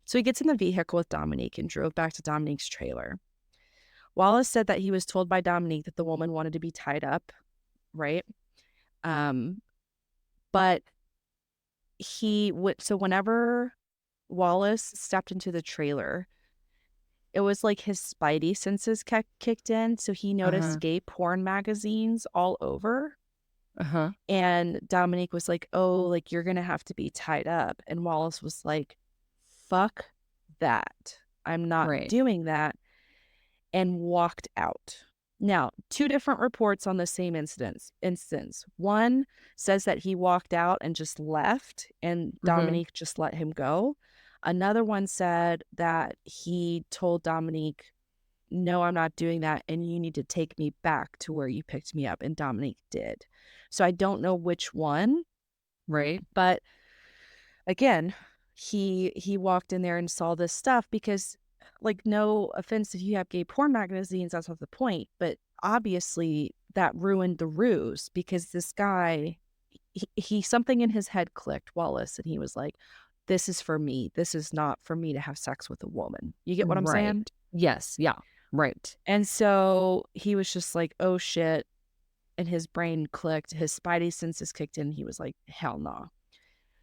So he gets in the vehicle with Dominique and drove back to Dominique's trailer. Wallace said that he was told by Dominique that the woman wanted to be tied up, right? Um, but so whenever Wallace stepped into the trailer, it was like his spidey senses kicked in. So he Uh-huh. noticed gay porn magazines all over. Uh-huh. And Dominique was like, oh, like, you're going to have to be tied up. And Wallace was like, fuck that. I'm not Right. doing that. And walked out. Now, two different reports on the same instance. One says that he walked out and just left and Mm-hmm. Dominique just let him go. Another one said that he told Dominique, no, I'm not doing that. And you need to take me back to where you picked me up. And Dominique did. So I don't know which one, Right. but again, he walked in there and saw this stuff because, like, no offense if you have gay porn magazines, that's not the point. But obviously that ruined the ruse because this guy, he something in his head clicked, Wallace, and he was like, this is for me. This is not for me to have sex with a woman. You get what I'm Right. saying? Yes. Yeah. Right. And so he was just like, oh shit. And his brain clicked, his spidey senses kicked in. He was like, hell no.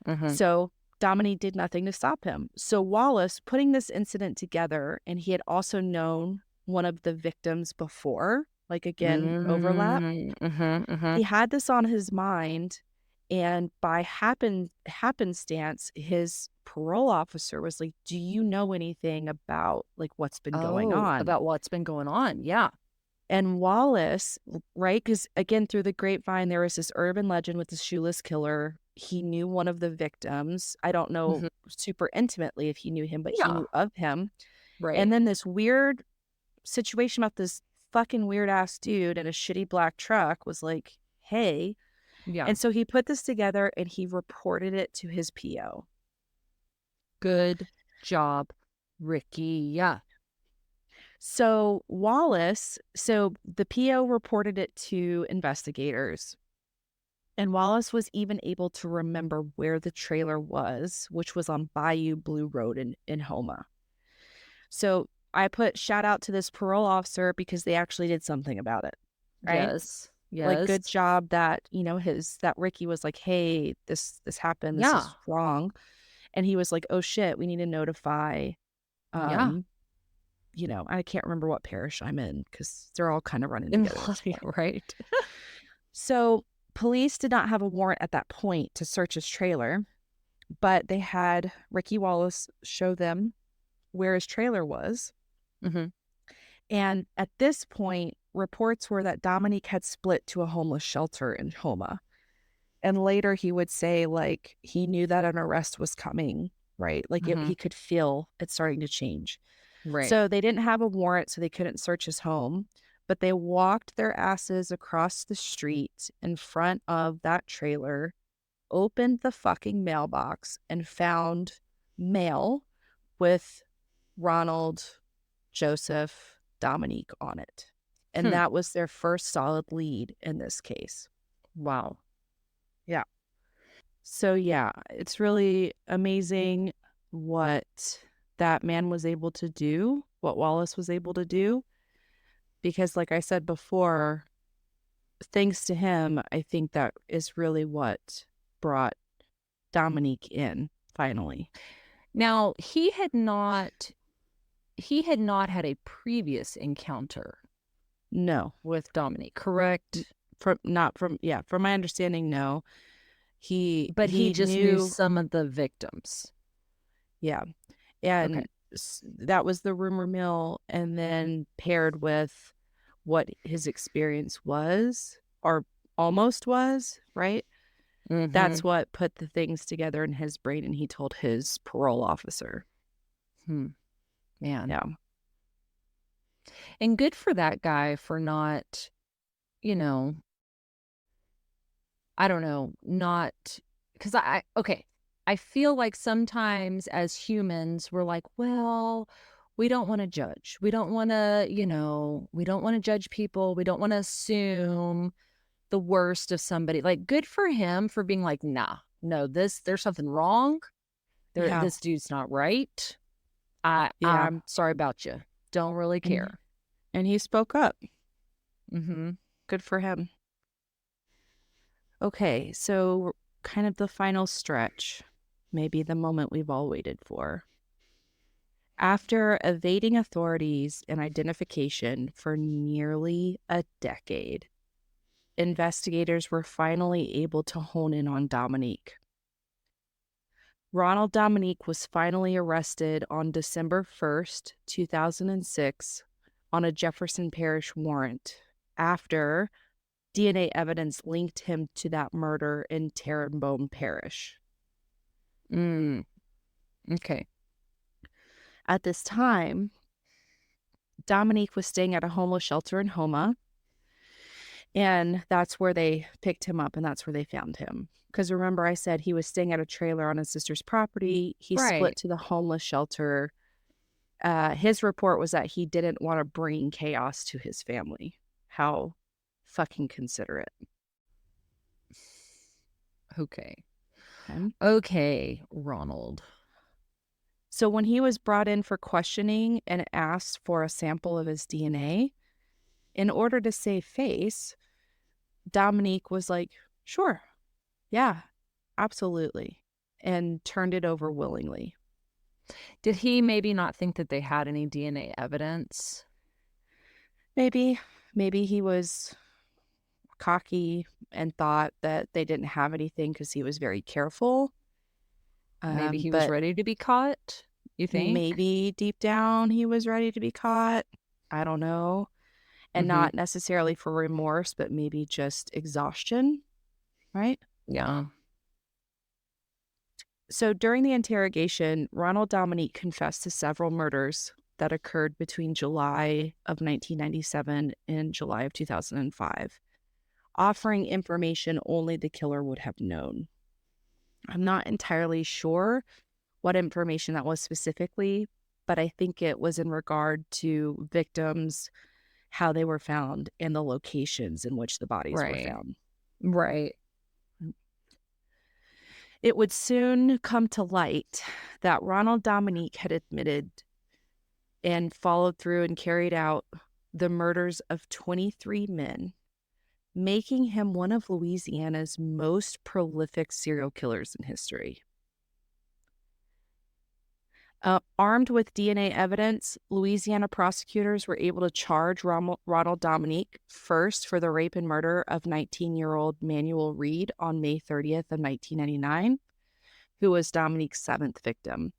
Mm-hmm. So Dominique did nothing to stop him. So Wallace, putting this incident together, and he had also known one of the victims before, like again, overlap. Mm-hmm. Mm-hmm. He had this on his mind. And by happenstance, his parole officer was like, do you know anything about like what's been going Oh, on? about what's been going on. Yeah. And Wallace, right? Because again, through the grapevine, there was this urban legend with the shoeless killer he knew one of the victims. I don't know Mhm. super intimately if he knew him, but he Yeah. knew of him. Right. And then this weird situation about this fucking weird ass dude in a shitty black truck was like, hey. Yeah. And so he put this together and he reported it to his PO. Good job, Ricky. Yeah. So so the PO reported it to investigators. And Wallace was even able to remember where the trailer was, which was on Bayou Blue Road in Homa. So I put shout out to this parole officer because they actually did something about it, right? Yes. Like good Yes. job that, that Ricky was like, "Hey, this happened. This Yeah. is wrong." And he was like, "Oh shit, we need to notify Yeah. um, I can't remember what parish I'm in cuz they're all kind of running together at this point." Right. So, police did not have a warrant at that point to search his trailer, but they had Ricky Wallace show them where his trailer was. Mhm. And at this point, reports were that Dominique had split to a homeless shelter in Homa. And later he would say, like, he knew that an arrest was coming, right? Like, he Mhm. could feel it starting to change. Right. So they didn't have a warrant, so they couldn't search his home. But they walked their asses across the street in front of that trailer, opened the fucking mailbox, and found mail with Ronald, Joseph, Dominique on it. And Hmm. that was their first solid lead in this case. Wow. Yeah. So, yeah, it's really amazing what that man was able to do, what Wallace was able to do. Because, like I said before, thanks to him, I think that is really what brought Dominique in finally. Now, he had not had a previous encounter No, with Dominique, correct? from not from yeah, from my understanding, no. But he He just knew knew, some of the victims. yeah, Okay. and that was the rumor mill, and then paired with what his experience was, or almost was, right? That's Mhm. what put the things together in his brain, and he told his parole officer. Hmm. Man. Yeah, And good for that guy for not, you know, I don't know, not because okay. I feel like sometimes as humans, we're like, well, we don't want to judge. We don't want to, we don't want to judge people. We don't want to assume the worst of somebody. Like, good for him for being like, nah, no, there's something wrong. yeah, This dude's not right. yeah, I'm sorry about you. Don't really and care. he spoke up. Mm-hmm. Good for him. Okay, so kind of the final stretch, maybe the moment we've all waited for. After evading authorities and identification for nearly a decade, investigators were finally able to hone in on Dominique. Ronald Dominique was finally arrested on December 1st, 2006, on a Jefferson Parish warrant after DNA evidence linked him to that murder in Terrebonne Parish. Mm, okay. At this time, Dominique was staying at a homeless shelter in Homa, and that's where they picked him up and that's where they found him. Because remember, I said he was staying at a trailer on his sister's property. He split Right. to the homeless shelter. His report was that he didn't want to bring chaos to his family. How fucking considerate. Okay. Okay. Okay, Ronald. So when he was brought in for questioning and asked for a sample of his DNA, in order to save face, Dominique was like, sure, yeah, absolutely, and turned it over willingly. Did he maybe not think that they had any DNA evidence? Maybe, maybe he was cocky and thought that they didn't have anything because he was very careful. Maybe he was But ready to be caught, you think? maybe deep down he was ready to be caught. I don't know. And Mhm. not necessarily for remorse, but maybe just exhaustion, right? Yeah. So during the interrogation, Ronald Dominique confessed to several murders that occurred between July of 1997 and July of 2005, offering information only the killer would have known. I'm not entirely sure what information that was specifically, but I think it was in regard to victims, how they were found, and the locations in which the bodies were Right. found. Right. It would soon come to light that Ronald Dominique had admitted and followed through and carried out the murders of 23 men, making him one of Louisiana's most prolific serial killers in history. Armed with DNA evidence, Louisiana prosecutors were able to charge Ronald Dominique first for the rape and murder of 19-year-old Manuel Reed on May 30th of 1999, who was Dominique's seventh victim.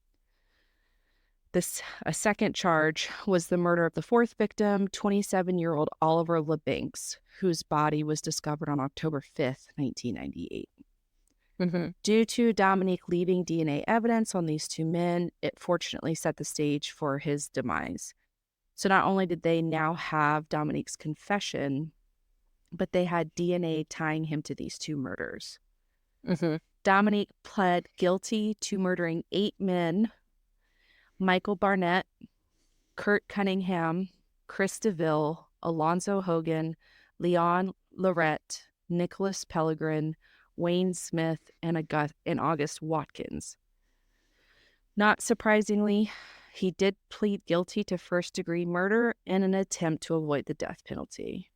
A second charge was the murder of the fourth victim, 27-year-old Oliver LeBanks, whose body was discovered on October 5th, 1998. Due to Dominique leaving DNA evidence on these two men, it fortunately set the stage for his demise. So not only did they now have Dominique's confession, but they had DNA tying him to these two murders. Dominique pled guilty to murdering 8 men: Michael Barnett, Kurt Cunningham, Chris DeVille, Alonzo Hogan, Leon Lorette, Nicholas Pellegrin, Wayne Smith, and August Watkins. Not surprisingly, he did plead guilty to first-degree murder in an attempt to avoid the death penalty.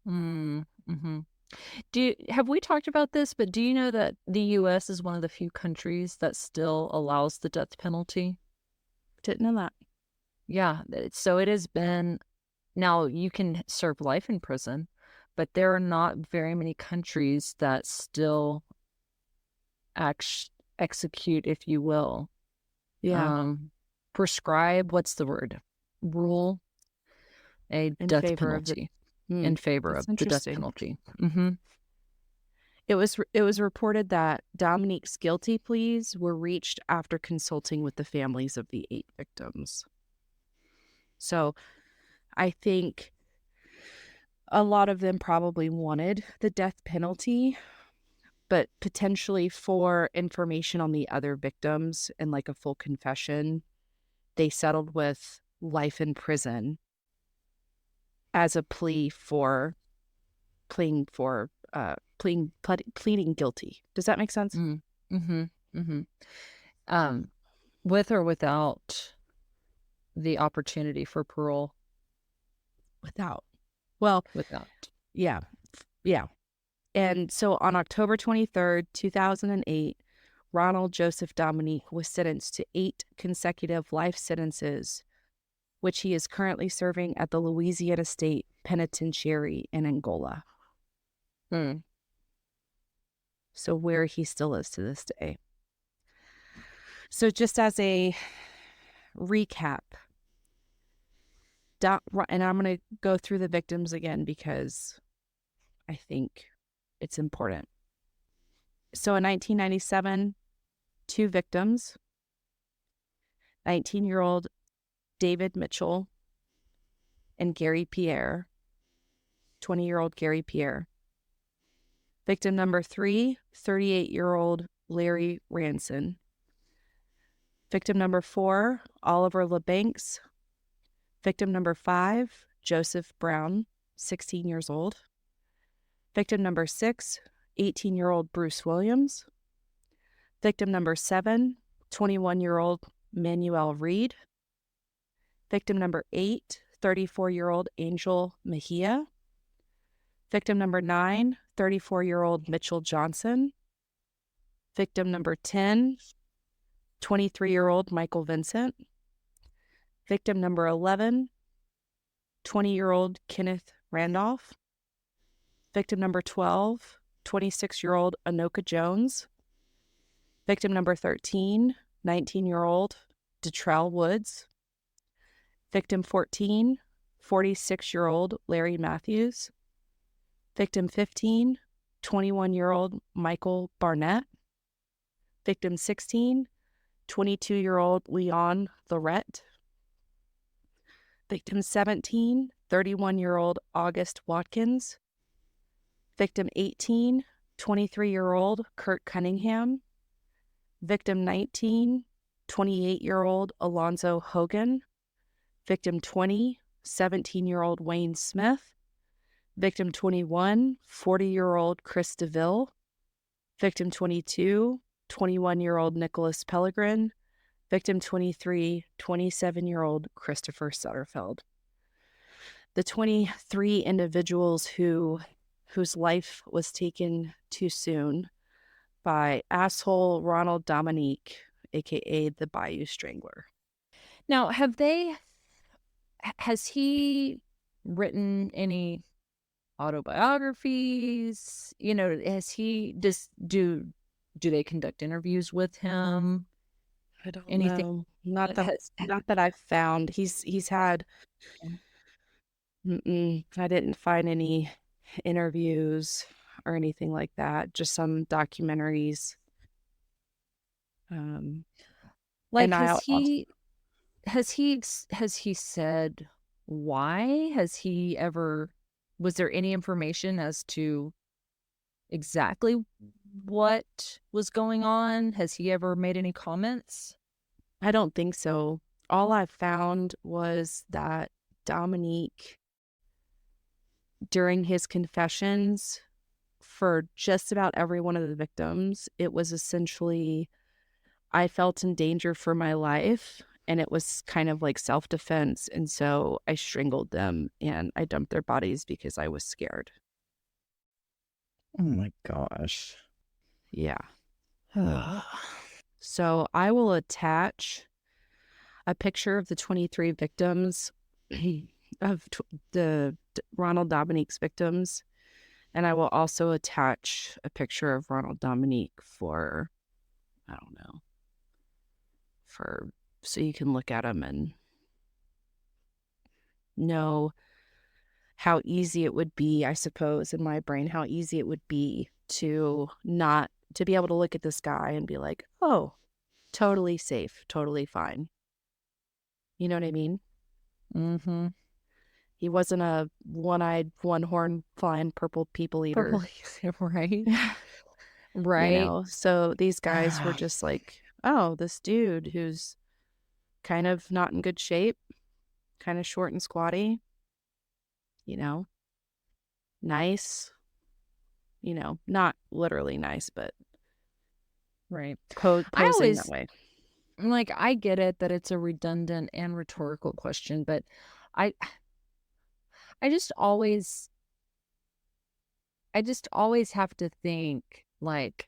Have we talked about this, but do you know that the U.S. is one of the few countries that still allows the death penalty? Didn't know that. Yeah, so it has been, now you can serve life in prison, but there are not very many countries that still execute, if you will. Yeah. Prescribe, what's the word? Rule a death penalty in favor of the death penalty. It was reported that Dominique's guilty pleas were reached after consulting with the families of the 8 victims. So I think a lot of them probably wanted the death penalty, but potentially for information on the other victims and like a full confession, they settled with life in prison as a plea for pleading guilty. Does that make sense? With or without the opportunity for parole? Without. Well, without. Yeah. And so on October 23rd, 2008, Ronald Joseph Dominique was sentenced to 8 consecutive life sentences, which he is currently serving at the Louisiana State Penitentiary in Angola. So where he still is to this day. So just as a recap, and I'm going to go through the victims again because I think it's important. So in 1997, 2 victims: 19-year-old David Mitchell and Gary Pierre, 20-year-old Gary Pierre. Victim number 3, 38-year-old Larry Ranson. Victim number 4, Oliver LeBanks. Victim number 5, Joseph Brown, 16 years old. Victim number 6, 18-year-old Bruce Williams. Victim number 7, 21-year-old Manuel Reed. Victim number 8, 34-year-old Angel Mejia. Victim number 9, 34-year-old Mitchell Johnson. Victim number 10, 23-year-old Michael Vincent. Victim number 11, 20-year-old Kenneth Randolph. Victim number 12, 26-year-old Anoka Jones. Victim number 13, 19-year-old Detrell Woods. Victim 14, 46-year-old Larry Matthews. Victim 15, 21-year-old Michael Barnett. Victim 16, 22-year-old Leon Lorette. Victim 17, 31-year-old August Watkins. Victim 18, 23-year-old Kurt Cunningham. Victim 19, 28-year-old Alonzo Hogan. Victim 20, 17-year-old Wayne Smith. Victim 21, 40-year-old Chris DeVille. Victim 22, 21-year-old Nicholas Pellegrin. Victim 23, 27-year-old Christopher Sutterfeld. The 23 individuals whose life was taken too soon by asshole Ronald Dominique, aka the Bayou Strangler. Now, has he written any autobiographies? Has he do they conduct interviews with him? I don't Anything know. that has Not that I've found. He's had. I didn't find any interviews or anything like that. Just some documentaries. like And I also, has he said why? Was there any information as to exactly what was going on? Has he ever made any comments? I don't think so. All I found was that Dominique, during his confessions for just about every one of the victims, it was essentially, I felt in danger for my life, and it was kind of like self-defense, and so I strangled them and I dumped their bodies because I was scared. Oh my gosh. Yeah. So I will attach a picture of the 23 victims of the Ronald Dominique's victims, and I will also attach a picture of Ronald Dominique for, I don't know, so you can look at him and know how easy it would be, I suppose, in my brain, how easy it would be to be able to look at this guy and be like, oh, totally safe, totally fine. You know what I mean? Mm-hmm. He wasn't a one-eyed, one-horn flying purple people eater. Right. You Right. know, so these guys were just like, oh, this dude who's kind of not in good shape, kind of short and squatty, nice, not literally nice, but Right. posing that way. I get it that it's a redundant and rhetorical question, but I just always have to think, like,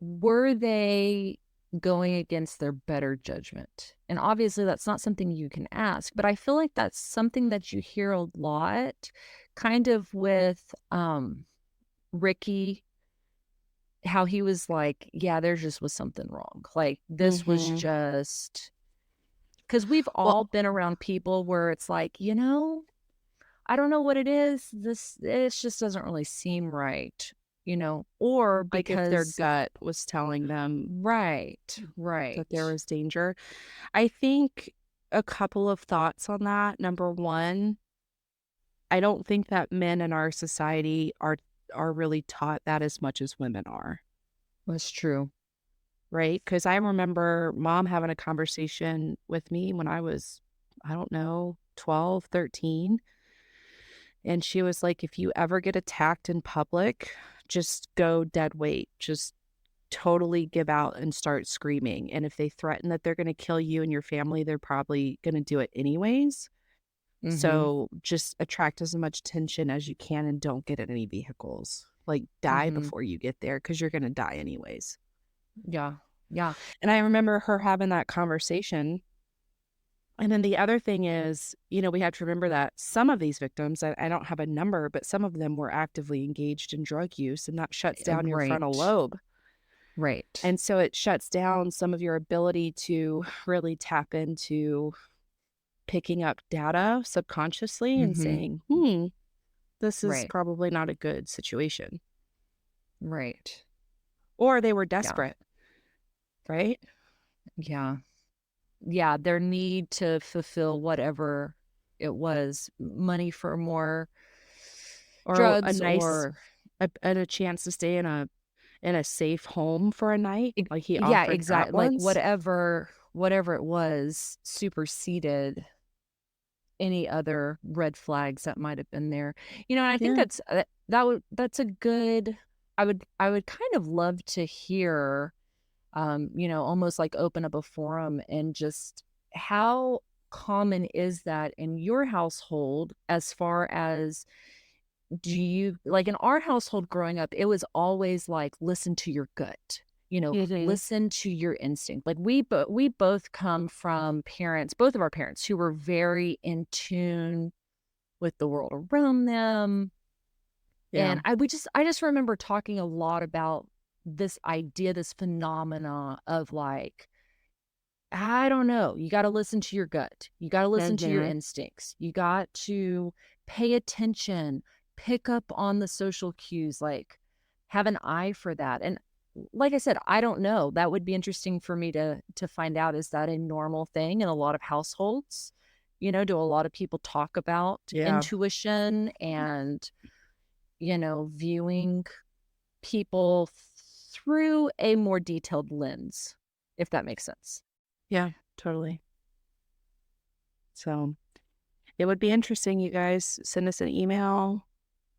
were they going against their better judgment? And obviously that's not something you can ask, but I feel like that's something that you hear a lot, kind of with Ricky, how he was like, yeah, there just was something wrong. Like, this was just, because we've all been around people where it's like, I don't know what it is. It just doesn't really seem right, or like if their because gut was telling them right that there was danger. I think a couple of thoughts on that. Number one, I don't think that men in our society are really taught that as much as women are. That's true. Right? Because I remember mom having a conversation with me when I was, I don't know, 12, 13. And she was like, if you ever get attacked in public, just go dead weight. Just totally give out and start screaming. And if they threaten that they're going to kill you and your family, they're probably going to do it anyways. Mm-hmm. So just attract as much attention as you can and don't get in any vehicles. Like, die before you get there, because you're going to die anyways. Yeah. Yeah. And I remember her having that conversation. And then the other thing is, we have to remember that some of these victims, I don't have a number, but some of them were actively engaged in drug use, and that shuts down your frontal lobe. Right. And so it shuts down some of your ability to really tap into picking up data subconsciously and saying, this is probably not a good situation. Right. or they were Yeah. desperate, right? Yeah. Yeah, their need to fulfill whatever it was, money for more Or a drugs nice or and a chance to stay in a safe home for a night, like he yeah, offered that exactly. Like once. whatever it was superseded any other red flags that might have been there. And I think Yeah. that's a good I would kind of love to hear almost like open up a forum and just how common is that in your household as far as do you like in our household growing up, it was always like listen to your gut, Mhm. listen to your instinct. Like we both come from parents, both of our parents who were very in tune with the world around them. Yeah. And I just remember talking a lot about this idea, this phenomena of like, I don't know, you got to listen to your gut. You got to listen to your Mhm. instincts. You got to pay attention, pick up on the social cues, like have an eye for that. And like I said, I don't know. That would be interesting for me to find out. Is that a normal thing in a lot of households? Do a lot of people talk about Yeah. intuition and viewing people through a more detailed lens, if that makes sense. Yeah, totally. So, it would be interesting, you guys. Send us an email,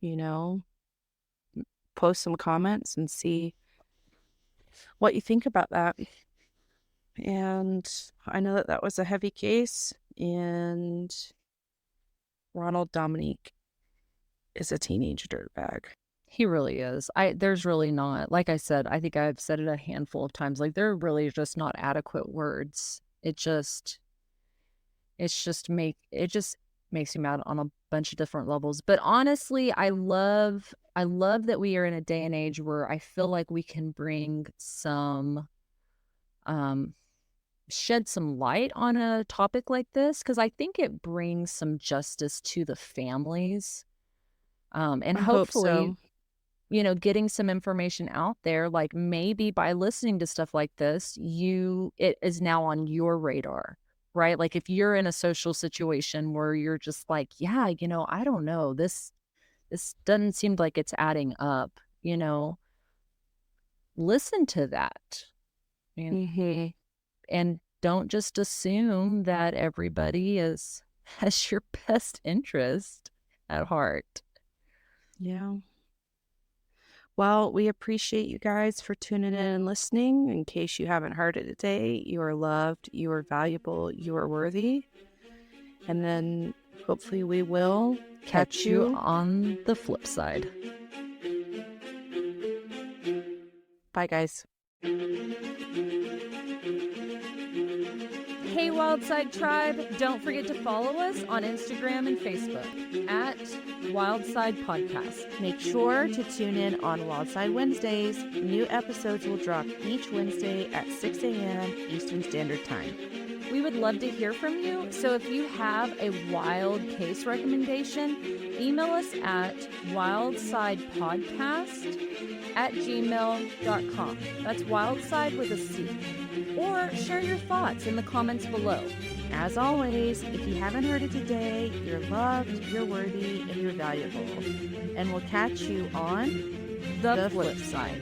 you know, post some comments and see what you think about that. And I know that that was a heavy case, and Ronald Dominique is a teenage dirtbag. He really is. There's really not, like I said, I think I've said it a handful of times, like there are really just not adequate words. It just makes me mad on a bunch of different levels. But honestly, I love that we are in a day and age where I feel like we can bring some shed some light on a topic like this, because I think it brings some justice to the families. And I hope hopefully, so. getting some information out there, like maybe by listening to stuff like this, it is now on your radar, right? Like if you're in a social situation where you're just like, yeah, I don't know, this doesn't seem like it's adding up, listen to that. I mean, Mhm. and don't just assume that everybody has your best interest at heart. Yeah. Well, we appreciate you guys for tuning in and listening. In case you haven't heard it today, you are loved, you are valuable, you are worthy. And then hopefully we will Catch you on the flip side. Bye, guys. Hey, Wildside Tribe, don't forget to follow us on Instagram and Facebook at Wildside Podcast. Make sure to tune in on Wildside Wednesdays. New episodes will drop each Wednesday at 6 a.m. Eastern Standard Time. We would love to hear from you, so if you have a wild case recommendation, email us at wildsidepodcast@gmail.com. That's wildside with a C. Or share your thoughts in the comments below. As always, if you haven't heard it today, you're loved, you're worthy, and you're valuable. And we'll catch you on The flip side.